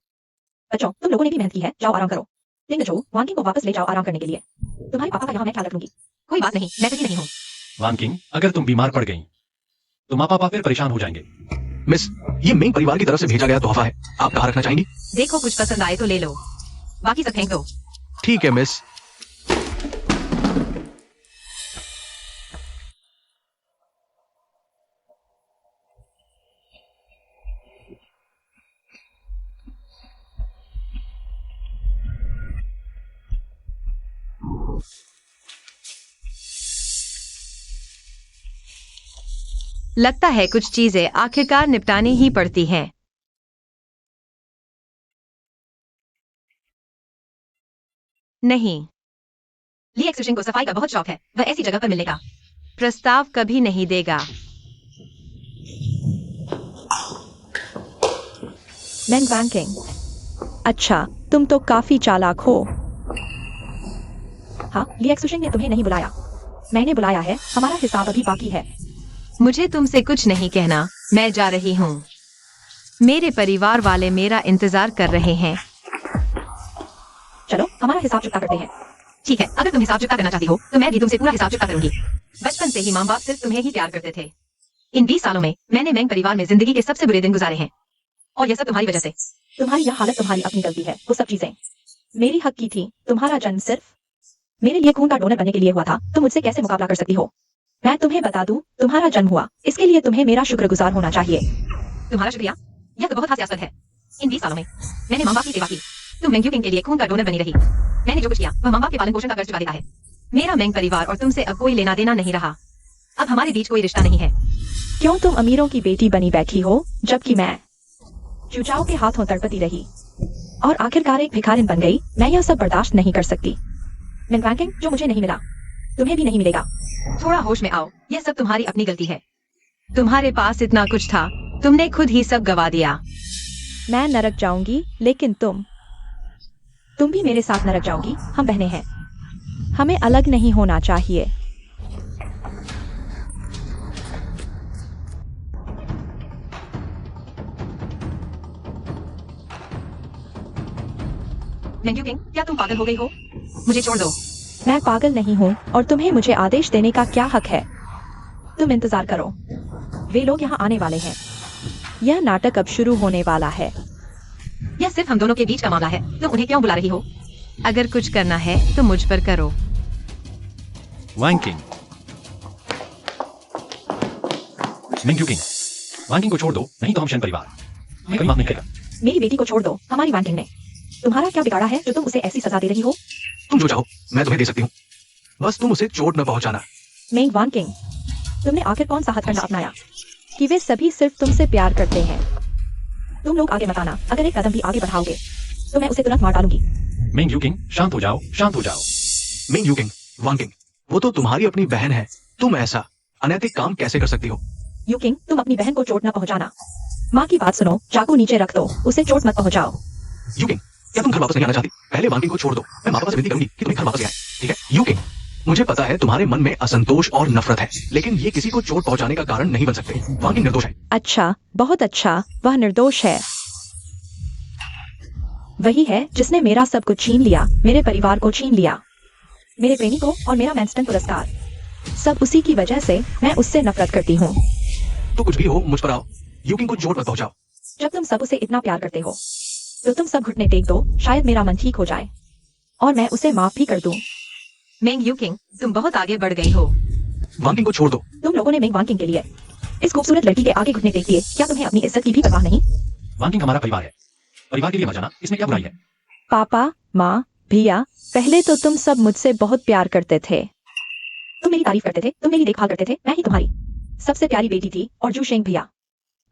बच्चों, तुम लोगों ने भी मेहनत की है, जाओ आराम करो। टिंगचो, वान किंग को वापस ले जाओ आराम करने के लिए। तुम्हारे पापा का यहाँ मैं ख्याल रखूंगी। कोई बात नहीं, मैं थकी नहीं हूँ। वान किंग, अगर तुम बीमार पड़ गई तो माँ पापा फिर परेशान हो जाएंगे। मिस, ये मेंग परिवार की तरफ से भेजा गया तोहफा है, आप कहाँ रखना चाहेंगी? देखो कुछ पसंद आए तो ले लो, बाकी सब फेंक दो। ठीक है मिस। लगता है कुछ चीजें आखिरकार निपटानी ही पड़ती हैं। नहीं, ली एक्सुशन को सफाई का बहुत शौक है, वह ऐसी जगह पर मिलने का प्रस्ताव कभी नहीं देगा। मेंग वान किंग, अच्छा, तुम तो काफी चालाक हो। हाँ, ली एक्सुशन ने तुम्हें नहीं बुलाया, मैंने बुलाया है। हमारा हिसाब अभी बाकी है। मुझे तुमसे कुछ नहीं कहना, मैं जा रही हूँ। मेरे परिवार वाले मेरा इंतजार कर रहे हैं। चलो, हमारा हिसाब चुकता करते हैं। ठीक है, अगर तुम हिसाब चुकता करना चाहती हो तो मैं भी तुमसे पूरा हिसाब चुकता करूंगी। बचपन से ही माँ बाप सिर्फ तुम्हें ही प्यार करते थे। इन 20 सालों में मैंने मेंग परिवार में जिंदगी के सबसे बुरे दिन गुजारे हैं, और यह सब तुम्हारी वजह से। तुम्हारी यह हालत तुम्हारी अपनी गलती है। वो सब चीजें मेरी हक की थी। तुम्हारा जन्म सिर्फ मेरे लिए खून का डोनर बनने के लिए हुआ था। तुम मुझसे कैसे मुकाबला कर सकती हो? मैं तुम्हें बता दूं, तुम्हारा जन्म हुआ, इसके लिए तुम्हें मेरा शुक्रगुजार होना चाहिए। तुम्हारा शुक्रिया? यह तो बहुत हास्यास्पद है। इन 20 सालों में मैंने माँ बाप की सेवा की, तुम मेंग किंग के लिए खून का डोनर बनी रही। मैंने जो कुछ किया वह माँ बाप के पालन पोषण का कर्ज चुका देता है। मेरा मेंग परिवार और तुमसे अब कोई लेना देना नहीं रहा। अब हमारे बीच कोई रिश्ता नहीं है। क्यों तुम अमीरों की बेटी बनी बैठी हो, जबकि मैं चुचाओं के हाथों तड़पती रही और आखिरकार एक भिखारिन बन गई? मैं यह सब बर्दाश्त नहीं कर सकती। मेंग वान किंग, जो मुझे नहीं मिला तुम्हें भी नहीं मिलेगा। थोड़ा होश में आओ, यह सब तुम्हारी अपनी गलती है। तुम्हारे पास इतना कुछ था, तुमने खुद ही सब गवा दिया। मैं नरक जाऊंगी, लेकिन तुम भी मेरे साथ नरक जाओगी। हम बहनें हैं, हमें अलग नहीं होना चाहिए। मेंग किंग, क्या तुम पागल हो गई हो? मुझे छोड़ दो। मैं पागल नहीं हूँ और तुम्हें मुझे आदेश देने का क्या हक है? तुम इंतजार करो, वे लोग यहाँ आने वाले हैं। यह नाटक अब शुरू होने वाला है। यह सिर्फ हम दोनों के बीच का मामला है, तुम उन्हें क्यों बुला रही हो? अगर कुछ करना है तो मुझ पर करो। वैंकिंग, मिंग्यू किंग, वैंकिंग को छोड़ दो, नहीं तो हम शन परिवार हमें कभी माफ नहीं करेगा। मेरी बेटी को छोड़ दो, हमारी वैंकिंग ने तुम्हारा क्या बिगाड़ा है जो तुम उसे ऐसी सजा दे रही हो? तुम जो चाहो मैं तुम्हें दे सकती हूँ, बस तुम उसे चोट न पहुंचाना। मेंग वैंकिंग, तुमने आखिर कौन सा हथकंडा अपनाया कि वे सभी सिर्फ तुमसे प्यार करते हैं? तुम लोग आगे मत आना, अगर एक कदम भी आगे बढ़ाओगे तो मैं उसे तुरंत मार डालूंगी। मिंग्यू किंग, शांत हो जाओ, शांत हो जाओ। मिंग यूकिंग, वांग किंग, वो तो तुम्हारी अपनी बहन है, तुम ऐसा अनैतिक काम कैसे कर सकती हो? यू किंग, तुम अपनी बहन को चोट न पहुंचाना। माँ की बात सुनो, चाकू नीचे रख दो, उसे चोट मत पहुंचाओ। यूकिंग, क्या तुम घर वापस नहीं आना चाहती? पहले वांग किंग को छोड़ दो, मैं माँ पापा से विनती करूंगी कि तुम्हें घर वापस ले आए, ठीक है? यूकिंग, मुझे पता है तुम्हारे मन में असंतोष और नफरत है, लेकिन ये किसी को चोट पहुंचाने का कारण नहीं बन सकते। वांग किंग निर्दोष है। अच्छा, बहुत अच्छा, वह निर्दोष है। वही है जिसने मेरा सब कुछ छीन लिया, मेरे परिवार को छीन लिया, मेरे प्रेमी को और मेरा मैनस्टन पुरस्कार। सब उसी की वजह से मैं उससे नफरत करती हूँ। तो कुछ भी हो मुझ पर आओ, यूकिंग को चोट मत पहुंचाओ। जब तुम सब उसे इतना प्यार करते हो तो तुम सब घुटने टेक दो, शायद मेरा मन ठीक हो जाए और मैं उसे माफ भी कर दूं। मेंग यूकिंग, तुम बहुत आगे बढ़ गई हो। वांग किंग को छोड़ दो। तुम लोगों ने मेंग वांग किंग के लिए इस खूबसूरत लड़की के आगे घुटने टेक दिए, क्या तुम्हें अपनी इज्जत की भी परवाह नहीं? वैंकिंग हमारा परिवार है, परिवार के लिए मर जाना इसमें क्या बुराई है? पापा, माँ, भैया, पहले तो तुम सब मुझसे बहुत प्यार करते थे। तुम मेरी तारीफ करते थे, तुम मेरी देखभाल करते थे, मैं ही तुम्हारी सबसे प्यारी बेटी थी। और जू शेंग भैया,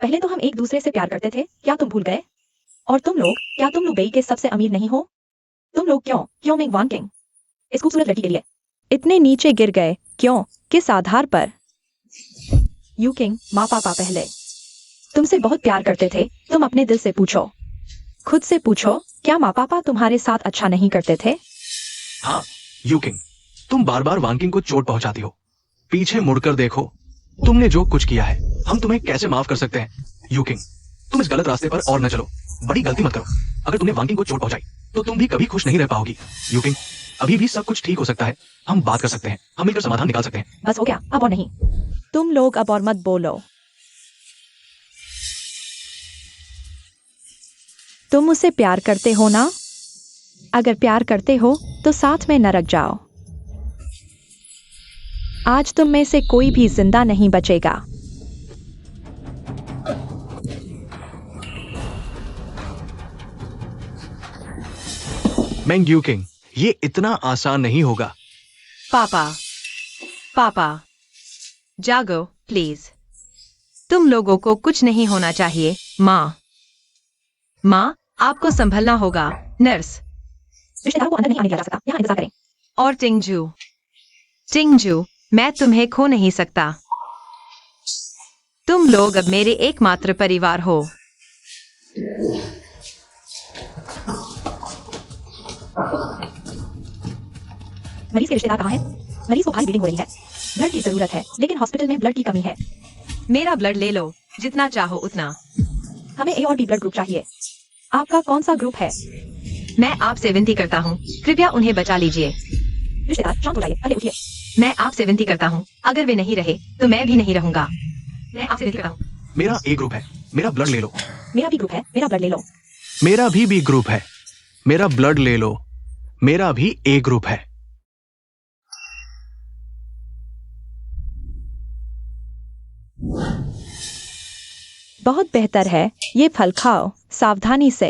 पहले तो हम एक दूसरे से प्यार करते थे, क्या तुम भूल गए? और तुम लोग, क्या तुम लोग बेई के सबसे अमीर नहीं हो? तुम लोग क्यों मेंग वांग किंग इस खूबसूरत लड़की के लिए इतने नीचे गिर गए? क्यों, किस आधार पर? यू किंग, माँ पापा पहले तुमसे बहुत प्यार करते थे, तुम अपने दिल से पूछो, खुद से पूछो, क्या माँ पापा तुम्हारे साथ अच्छा नहीं करते थे? हाँ यूकिंग, तुम बार बार वांग किंग को चोट पहुंचाती हो। पीछे मुड़कर देखो, तुमने जो कुछ किया है, हम तुम्हें कैसे माफ कर सकते हैं? यूकिंग, तुम इस गलत रास्ते पर और न चलो, बड़ी गलती मत करो। अगर तुमने वांग किंग को चोट पहुंचाई तो तुम भी कभी खुश नहीं रह पाओगी। यूकिंग, अभी भी सब कुछ ठीक हो सकता है, हम बात कर सकते हैं, हम मिलकर समाधान निकाल सकते हैं। बस हो गया, अब और नहीं। तुम लोग अब और मत बोलो। तुम उसे प्यार करते हो ना? अगर प्यार करते हो तो साथ में नरक जाओ। आज तुम में से कोई भी जिंदा नहीं बचेगा। मेंग यूकिंग, ये इतना आसान नहीं होगा। पापा, जागो प्लीज। तुम लोगों को कुछ नहीं होना चाहिए। माँ, आपको संभलना होगा। नर्स, रिश्तेदारों को अंदर नहीं आने दिया जा सकता, यहाँ इंतजार करें। और टिंगजू, मैं तुम्हें खो नहीं सकता। तुम लोग अब मेरे एकमात्र परिवार हो। मरीज के रिश्तेदार कहाँ हैं? मरीज को भारी ब्लीडिंग हो रही है, ब्लड की जरूरत है, लेकिन हॉस्पिटल में ब्लड की कमी है। मेरा ब्लड ले लो, जितना चाहो उतना। हमें ए और बी ब्लड ग्रुप चाहिए। आपका कौन सा ग्रुप है? मैं आपसे विनती करता हूँ, कृपया उन्हें बचा लीजिए। रिश्तेदार शांत हो जाइए, पहले उठिए। मैं आपसे विनती करता हूँ, अगर वे नहीं रहे तो मैं भी नहीं रहूंगा। मैं आपसे विनती करता हूँ। मेरा ए ग्रुप है, मेरा ब्लड ले लो। मेरा भी ग्रुप है, मेरा ब्लड ले लो। मेरा भी बी ग्रुप है, मेरा ब्लड ले लो। मेरा भी ए ग्रुप है। बहुत बेहतर है, ये फल खाओ, सावधानी से।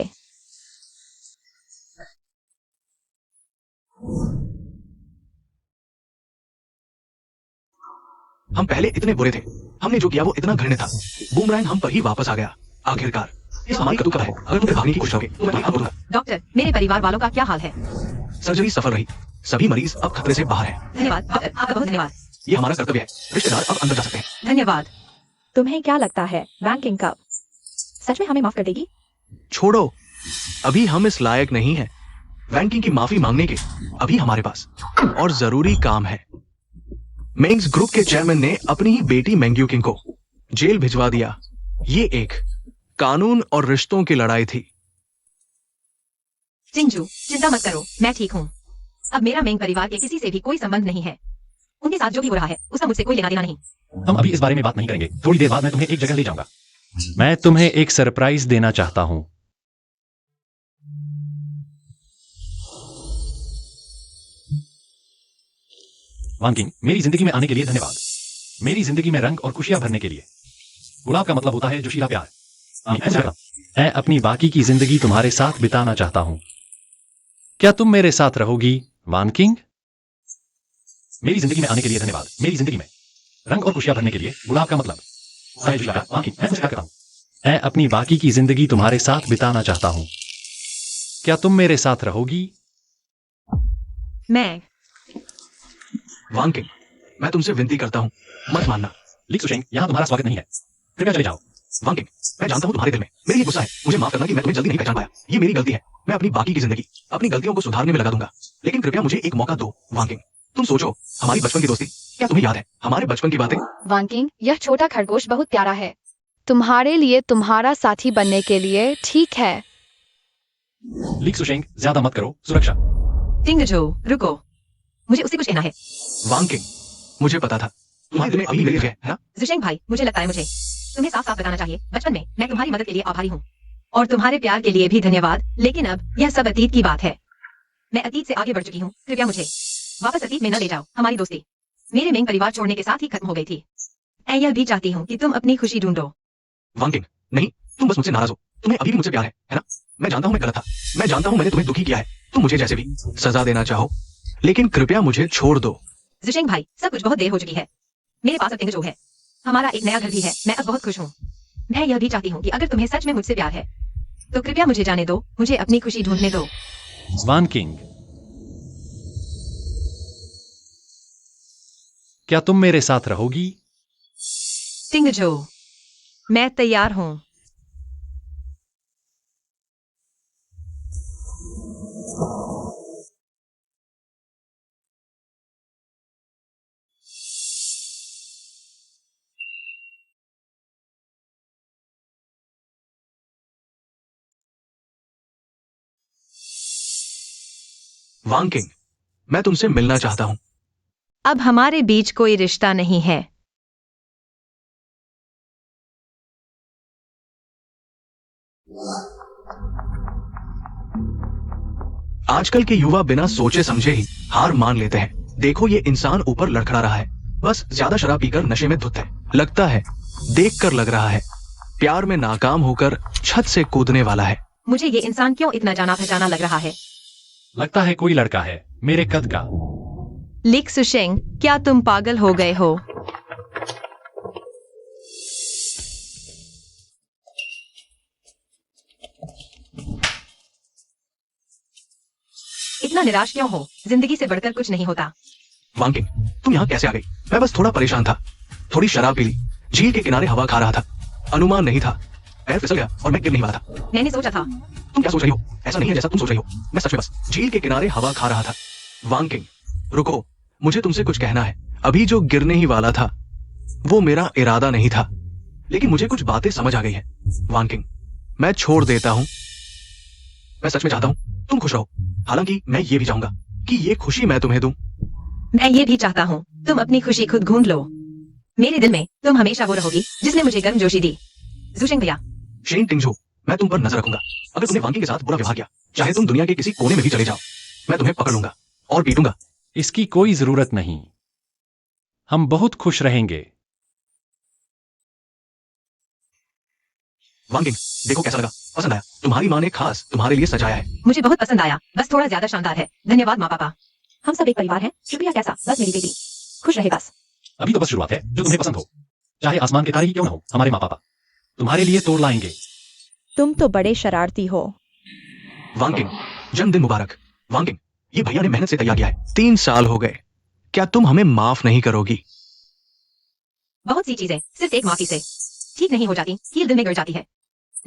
हम पहले इतने बुरे थे, हमने जो किया वो इतना घृणित था। बूमरैंग हम पर ही वापस आ गया। आखिरकार इस हमारी कटु का है। अगर तुम भागने की कोशिश करोगे तो मैं तुम्हें दूंगा। डॉक्टर, मेरे परिवार वालों का क्या हाल है? सर्जरी सफल रही, सभी मरीज अब खतरे से बाहर हैं। धन्यवाद डॉक्टर, आपका बहुत धन्यवाद। ये हमारा कर्तव्य है। रिश्तेदार अब अंदर जा सकते हैं। धन्यवाद। तुम्हें क्या लगता है, वैंकिंग कब सच में हमें माफ कर देगी? छोड़ो, अभी हम इस लायक नहीं हैं। वैंकिंग की माफी मांगने के अभी हमारे पास और जरूरी काम है। मेंग्स ग्रुप के चेयरमैन ने अपनी ही बेटी मेंग यूकिंग को जेल भिजवा दिया। ये एक कानून और रिश्तों की लड़ाई थी। टिंगजू, चिंता मत करो, मैं ठीक हूँ। अब मेरा मेंग परिवार के किसी से भी कोई संबंध नहीं है। उनके साथ जो भी हो रहा है उसका मुझसे कोई लेना देना नहीं। हम अभी इस बारे में बात नहीं करेंगे। थोड़ी देर बाद मैं तुम्हें एक जगह ले जाऊंगा। मैं तुम्हें एक सरप्राइज देना चाहता हूं। वान किंग, मेरी जिंदगी में आने के लिए धन्यवाद। मेरी जिंदगी में रंग और खुशियां भरने के लिए। गुलाब का मतलब होता है जोशीला प्यार। मैं अपनी बाकी की जिंदगी तुम्हारे साथ बिताना चाहता हूं। क्या तुम मेरे साथ रहोगी, वान किंग? मेरी जिंदगी में आने के लिए धन्यवाद। मेरी जिंदगी में रंग और खुशियां भरने के लिए। गुलाब का मतलब है जोशीला प्यार। वान किंग, मैं तुमसे प्यार करता हूं। मैं अपनी बाकी की जिंदगी तुम्हारे साथ बिताना चाहता हूं। क्या तुम मेरे साथ रहोगी? मैं वांग किंग, मैं तुमसे विनती करता हूँ, मत मानना। ली सुशेंग, यहाँ तुम्हारा स्वागत नहीं है। कृपया चले जाओ। वांग किंग, मैं जानता हूँ तुम्हारे दिल में मेरे लिए गुस्सा है। मुझे माफ करना कि मैं तुम्हें जल्दी नहीं पहचान पाया। ये मेरी गलती है। मैं अपनी बाकी की जिंदगी अपनी गलतियों को सुधारने में लगा दूंगा। लेकिन कृपया मुझे एक मौका दो। वांग किंग, तुम सोचो, हमारी बचपन की दोस्ती, क्या तुम्हें याद है हमारे बचपन की बातें? वान किंग, यह छोटा खरगोश बहुत प्यारा है। तुम्हारे लिए तुम्हारा साथी बनने के लिए ठीक है। ली सुशेंग, ज्यादा मत करो। सुरक्षा। टिंगजो, रुको, मुझे उससे कुछ कहना है। वांग किंग, मुझे पता था तुम्हारे दिल में अभी मेरे लिए है ना? जुशेंग भाई, मुझे लगता है मुझे तुम्हें साफ साफ बताना चाहिए। बचपन में मैं तुम्हारी मदद के लिए आभारी हूँ और तुम्हारे प्यार के लिए भी धन्यवाद। लेकिन अब यह सब अतीत की बात है। मैं अतीत से आगे बढ़ चुकी हूँ। कृपया मुझे वापस अतीत में न ले जाओ। हमारी दोस्ती मेरे मेंग परिवार छोड़ने के साथ ही खत्म हो गई थी। मैं यह भी चाहती हूँ कि तुम अपनी खुशी ढूंढो। वांग किंग, नहीं, तुम बस मुझसे नाराज हो। तुम्हें अभी भी मुझसे प्यार है ना? मैं जानता हूँ मैं गलत था। मैं जानता हूँ मैंने तुम्हें दुखी किया है। तुम मुझे जैसे भी सजा देना चाहो, लेकिन कृपया मुझे छोड़ दो। जुशेंग भाई, सब कुछ बहुत देर हो चुकी है। मेरे पास अब टिंगजो है। हमारा एक नया घर भी है। मैं अब बहुत खुश हूँ। मैं यह भी चाहती हूँ कि अगर तुम्हें सच में मुझसे प्यार है तो कृपया मुझे जाने दो। मुझे अपनी खुशी ढूंढने दो। वान किंग, क्या तुम मेरे साथ रहोगी? टिंगजो, मैं तैयार हूँ। वांग किंग, मैं तुमसे मिलना चाहता हूँ। अब हमारे बीच कोई रिश्ता नहीं है। आजकल के युवा बिना सोचे समझे ही हार मान लेते हैं। देखो, ये इंसान ऊपर लड़खड़ा रहा है। बस ज्यादा शराब पीकर नशे में धुत है। लगता है, देखकर लग रहा है, प्यार में नाकाम होकर छत से कूदने वाला है। मुझे ये इंसान क्यों इतना जाना पहचाना लग रहा है? लगता है कोई लड़का है मेरे कद का। लिक सुशेंग, क्या तुम पागल हो गए हो? इतना निराश क्यों हो? जिंदगी से बढ़कर कुछ नहीं होता। वांग किंग, तुम यहाँ कैसे आ गई? मैं बस थोड़ा परेशान था। थोड़ी शराब पी ली। झील के किनारे हवा खा रहा था। अनुमान नहीं था, पैर फिसल गया और मैं गिर नहीं वाला था। मैंने सोचा था। तुम क्या सोच रही हो? ऐसा नहीं है जैसा तुम सोच रही हो। मैं सच में बस झील के किनारे हवा खा रहा था। वांग किंग, रुको, मुझे तुमसे कुछ कहना है। अभी जो गिरने ही वाला था वो मेरा इरादा नहीं था, लेकिन मुझे कुछ बातें समझ आ गई है। वांग किंग, मैं छोड़ देता हूँ। मैं सच में चाहता हूँ तुम खुश रहो। हालांकि मैं ये भी चाहूंगा कि ये खुशी मैं तुम्हें दूं। मैं ये भी चाहता हूँ तुम अपनी खुशी खुद ढूंढ लो। मेरे दिल में तुम हमेशा वो रहोगी जिसने मुझे गर्मजोशी दी। जुशेंग भैया, शेन टिंगजो, मैं तुम पर नजर रखूंगा। अगर तुमने वांग किंग के साथ बुरा व्यवहार किया, चाहे तुम दुनिया के किसी कोने में भी चले जाओ, मैं तुम्हें पकड़ लूंगा और पीटूंगा। इसकी कोई जरूरत नहीं। हम बहुत खुश रहेंगे। वांग किंग, देखो कैसा लगा? पसंद आया? तुम्हारी माँ ने खास तुम्हारे लिए सजाया है। मुझे बहुत पसंद आया। बस थोड़ा ज्यादा शानदार है। धन्यवाद माँ पापा। हम सब एक परिवार हैं। शुक्रिया। कैसा? बस मेरी बेटी खुश रहे बस। अभी तो बस शुरुआत है। जो तुम्हें पसंद हो, चाहे आसमान के तारे ही क्यों न हो, हमारे माँ पापा तुम्हारे लिए तोड़ लाएंगे। तुम तो बड़े शरारती हो। वांग किंग, जन्मदिन मुबारक। वांग किंग, ये भैया ने मेहनत से तैयार किया है। 3 साल हो गए। क्या तुम हमें माफ नहीं करोगी? बहुत सी चीजें सिर्फ एक माफी से ठीक नहीं हो जाती। कील दिल में गिर जाती है।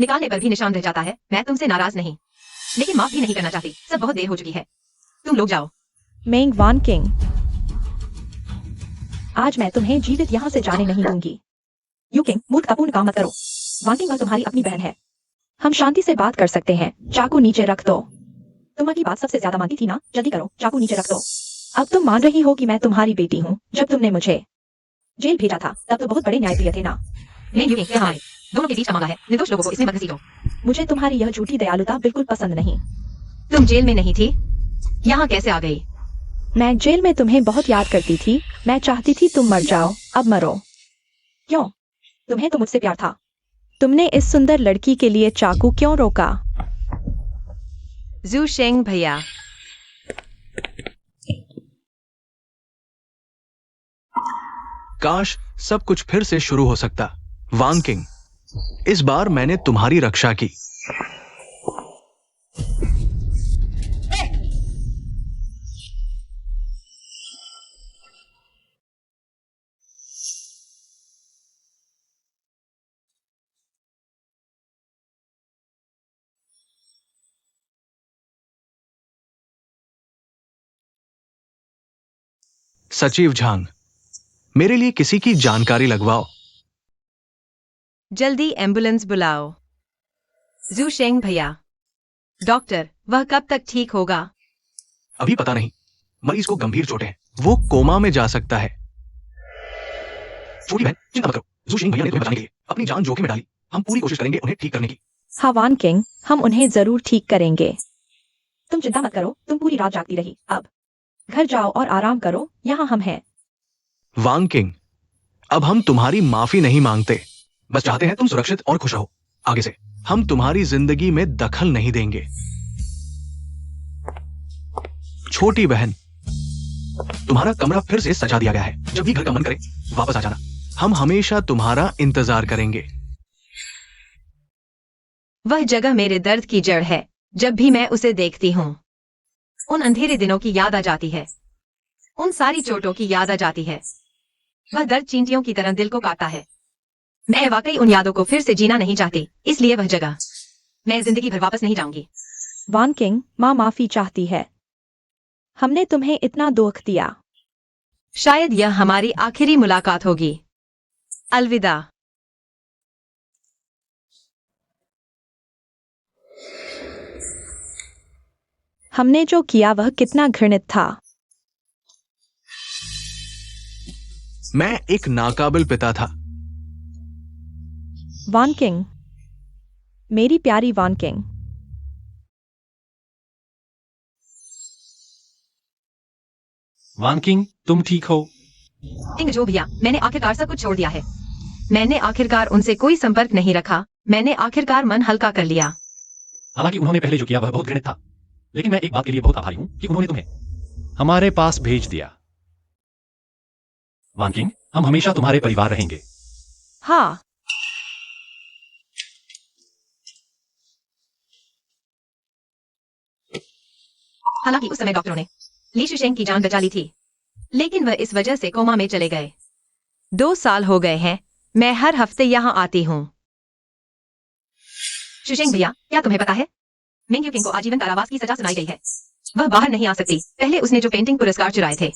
निकालने पर भी निशान रह जाता है। मैं तुमसे नाराज नहीं, लेकिन माफ भी नहीं करना चाहती। सब बहुत देर हो चुकी है। तुम लोग जाओ। मेंग वान किंग, आज मैं तुम्हें जीवित यहाँ से जाने नहीं दूंगी। यू किंग, मूर्खतापूर्ण काम मत करो। वान किंग और तुम्हारी अपनी बहन है। हम शांति से बात कर सकते हैं। चाकू नीचे रख दो। तुम्हारी बात सबसे ज्यादा मानती थी ना, जल्दी करो, चाकू नीचे रख दो। अब तुम मान रही हो कि मैं तुम्हारी बेटी हूँ। जब तुमने मुझे जेल भेजा था तब तो बहुत बड़े न्यायप्रिय थे ना। मैं यूं यहाँ आए, दोनों के बीच का मामला है, निर्दोष लोगों को इसमें मत घसीटो। मुझे तुम्हारी यह झूठी दयालुता बिल्कुल पसंद नहीं। तुम जेल में नहीं थी, यहाँ कैसे आ गई? मैं जेल में तुम्हें बहुत याद करती थी। मैं चाहती थी तुम मर जाओ, अब मरो। क्यों? तुम्हें तो मुझसे प्यार था। तुमने इस सुंदर लड़की के लिए चाकू क्यों रोका? जू शेंग भैया, काश सब कुछ फिर से शुरू हो सकता। वांग किंग, इस बार मैंने तुम्हारी रक्षा की। सचिव झांग, मेरे लिए किसी की जानकारी लगवाओ। जल्दी एम्बुलेंस बुलाओ। जू शेंग भैया, डॉक्टर, वह कब तक ठीक होगा? अभी पता नहीं, मरीज को गंभीर चोटें हैं, वो कोमा में जा सकता है। छोटी बहन, चिंता मत करो, जू शेंग भैया ने तुम्हें बचाने के लिए अपनी जान जोखिम में डाली। हम पूरी कोशिश करेंगे उन्हें ठीक करने की। हाँ वान किंग, हम उन्हें जरूर ठीक करेंगे। तुम चिंता मत करो, तुम पूरी रात जागती रही। अब घर जाओ और आराम करो, यहाँ हम हैं। वांग किंग, अब हम तुम्हारी माफी नहीं मांगते, बस चाहते हैं तुम सुरक्षित और खुश रहो। आगे से हम तुम्हारी जिंदगी में दखल नहीं देंगे। छोटी बहन, तुम्हारा कमरा फिर से सजा दिया गया है। जब भी घर का मन करे वापस आ जाना, हम हमेशा तुम्हारा इंतजार करेंगे। वह जगह मेरे दर्द की जड़ है। जब भी मैं उसे देखती हूँ, उन अंधेरे दिनों की याद आ जाती है, उन सारी चोटों की याद आ जाती है। वह दर्द चींटियों की तरह दिल को काटता है। मैं वाकई उन यादों को फिर से जीना नहीं चाहती, इसलिए वह जगह मैं जिंदगी भर वापस नहीं जाऊंगी। वान किंग, माँ माफी चाहती है। हमने तुम्हें इतना दुख दिया। शायद यह हमारी आखिरी मुलाकात होगी। अलविदा। हमने जो किया वह कितना घृणित था। मैं एक नाकाबिल पिता था। वान किंग, मेरी प्यारी वान किंग। वान किंग, तुम ठीक हो? टिंग जो भैया, मैंने आखिरकार सब कुछ छोड़ दिया है। मैंने आखिरकार उनसे कोई संपर्क नहीं रखा। मैंने आखिरकार मन हल्का कर लिया। हालांकि उन्होंने पहले जो किया वह बहुत घृणित था, लेकिन मैं एक बात के लिए बहुत आभारी हूं कि उन्होंने तुम्हें हमारे पास भेज दिया। वान किंग, हम हमेशा तुम्हारे परिवार रहेंगे। हाँ, हालांकि उस समय डॉक्टरों ने ली शुशेंग की जान बचा ली थी, लेकिन वह इस वजह से कोमा में चले गए। 2 साल हो गए हैं, मैं हर हफ्ते यहाँ आती हूँ। शुशेंग भैया, क्या तुम्हें पता है, मिंग युकिंग को आजीवन कारावास की सजा सुनाई गई है। वह बाहर नहीं आ सकती। पहले उसने जो पेंटिंग पुरस्कार चुराए थे,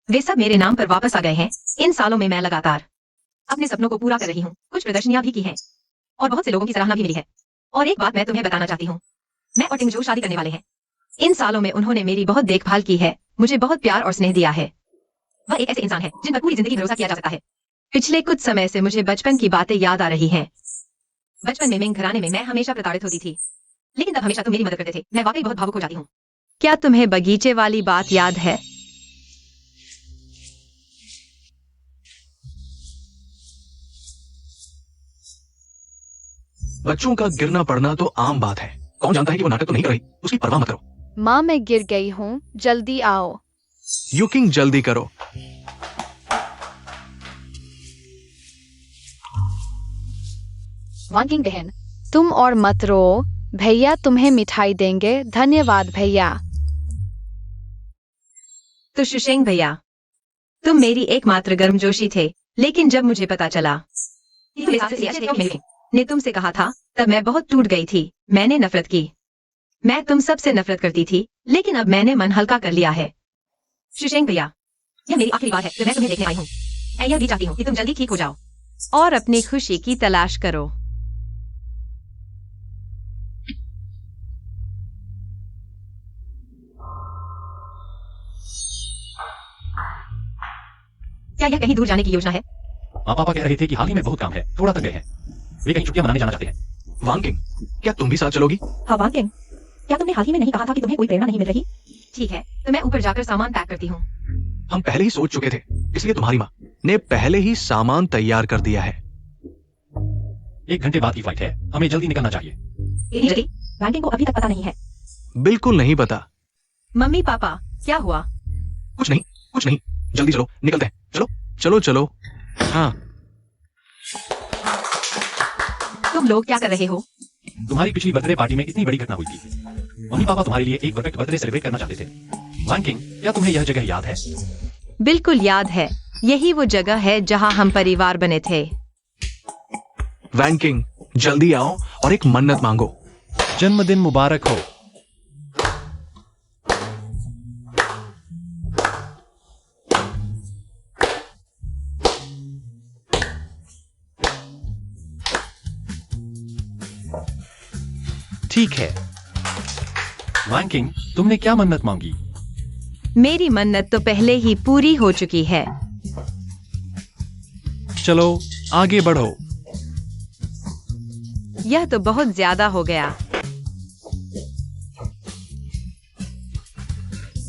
वे सब मेरे नाम पर वापस आ गए हैं। इन सालों में मैं लगातार अपने सपनों को पूरा कर रही हूँ। कुछ प्रदर्शनियां भी की हैं और बहुत से लोगों की सराहना भी मिली है। और एक बात मैं तुम्हें बताना चाहती हूँ, मैं और टिंगजो शादी करने वाले हैं। इन सालों में उन्होंने मेरी बहुत देखभाल की है, मुझे बहुत प्यार और स्नेह दिया है। वह एक ऐसे इंसान है जिन पर पूरी जिंदगी भरोसा किया जा सकता है। पिछले कुछ समय से मुझे बचपन की बातें याद आ रही हैं। बचपन में मिंग घराने में मैं हमेशा प्रताड़ित होती थी, लेकिन तब हमेशा तुम मेरी मदद करते थे। मैं वाकई बहुत भावुक हो जाती हूँ। क्या तुम्हें बगीचे वाली बात याद है? बच्चों का गिरना पड़ना तो आम बात है। कौन जानता है कि वो नाटक तो नहीं कर रही, उसकी परवाह मत करो। माँ, मैं गिर गई हूँ, जल्दी आओ। युकिंग, जल्दी करो। वान किंग बहन, तुम और मत रो। भैया तुम्हें मिठाई देंगे। धन्यवाद भैया। तो शुशेंग भैया, तुम मेरी एकमात्र गर्मजोशी थे, लेकिन जब मुझे पता चला कि तुम इस हादसे से अच्छे थे क्यों ने तुमसे कहा था, तब मैं बहुत टूट गई थी। मैंने नफरत की। मैं तुम सबसे नफरत करती थी, लेकिन अब मैंने मन हल्का कर लिया है। शुशेंग भैया, यह मेरी आखिरी बार है जब मैं तुम्हें देखने आई हूँ। मैं यह भी चाहती हूँ कि तुम जल्दी ठीक हो जाओ और अपनी खुशी की तलाश करो। क्या यह कहीं दूर जाने की योजना है? माँ पापा कह रहे थे कि हाल ही में बहुत काम है, थोड़ा थक गए हैं। वे कहीं छुट्टियां मनाने जाना चाहते हैं। वांग किंग, क्या तुम भी साथ चलोगी? हाँ वांग किंग, क्या तुमने हाल ही में नहीं कहा था कि तुम्हें कोई प्रेरणा नहीं मिल रही? ठीक है, तो मैं ऊपर जाकर सामान पैक करती हूँ। हम पहले ही सोच चुके थे, इसलिए तुम्हारी माँ ने पहले ही सामान तैयार कर दिया है। 1 घंटे बाद की फ्लाइट है, हमें जल्दी निकलना चाहिए। इतनी जल्दी? वांग किंग को अभी तक पता नहीं है। बिल्कुल नहीं पता। मम्मी पापा, क्या हुआ? कुछ नहीं, जल्दी चलो, निकलते हैं। चलो चलो। हाँ, तुम लोग क्या कर रहे हो? तुम्हारी पिछली बर्थडे पार्टी में इतनी बड़ी घटना हुई थी। मम्मी पापा तुम्हारे लिए एक परफेक्ट बर्थडे सेलिब्रेट करना चाहते थे। वांग किंग, क्या तुम्हें यह जगह याद है? बिल्कुल याद है, यही वो जगह है जहाँ हम परिवार बने थे। वांग किंग, जल्दी आओ और एक मन्नत मांगो। जन्मदिन मुबारक हो। ठीक है। वांग किंग, तुमने क्या मन्नत मांगी? मेरी मन्नत तो पहले ही पूरी हो चुकी है। चलो आगे बढ़ो। यह तो बहुत ज्यादा हो गया।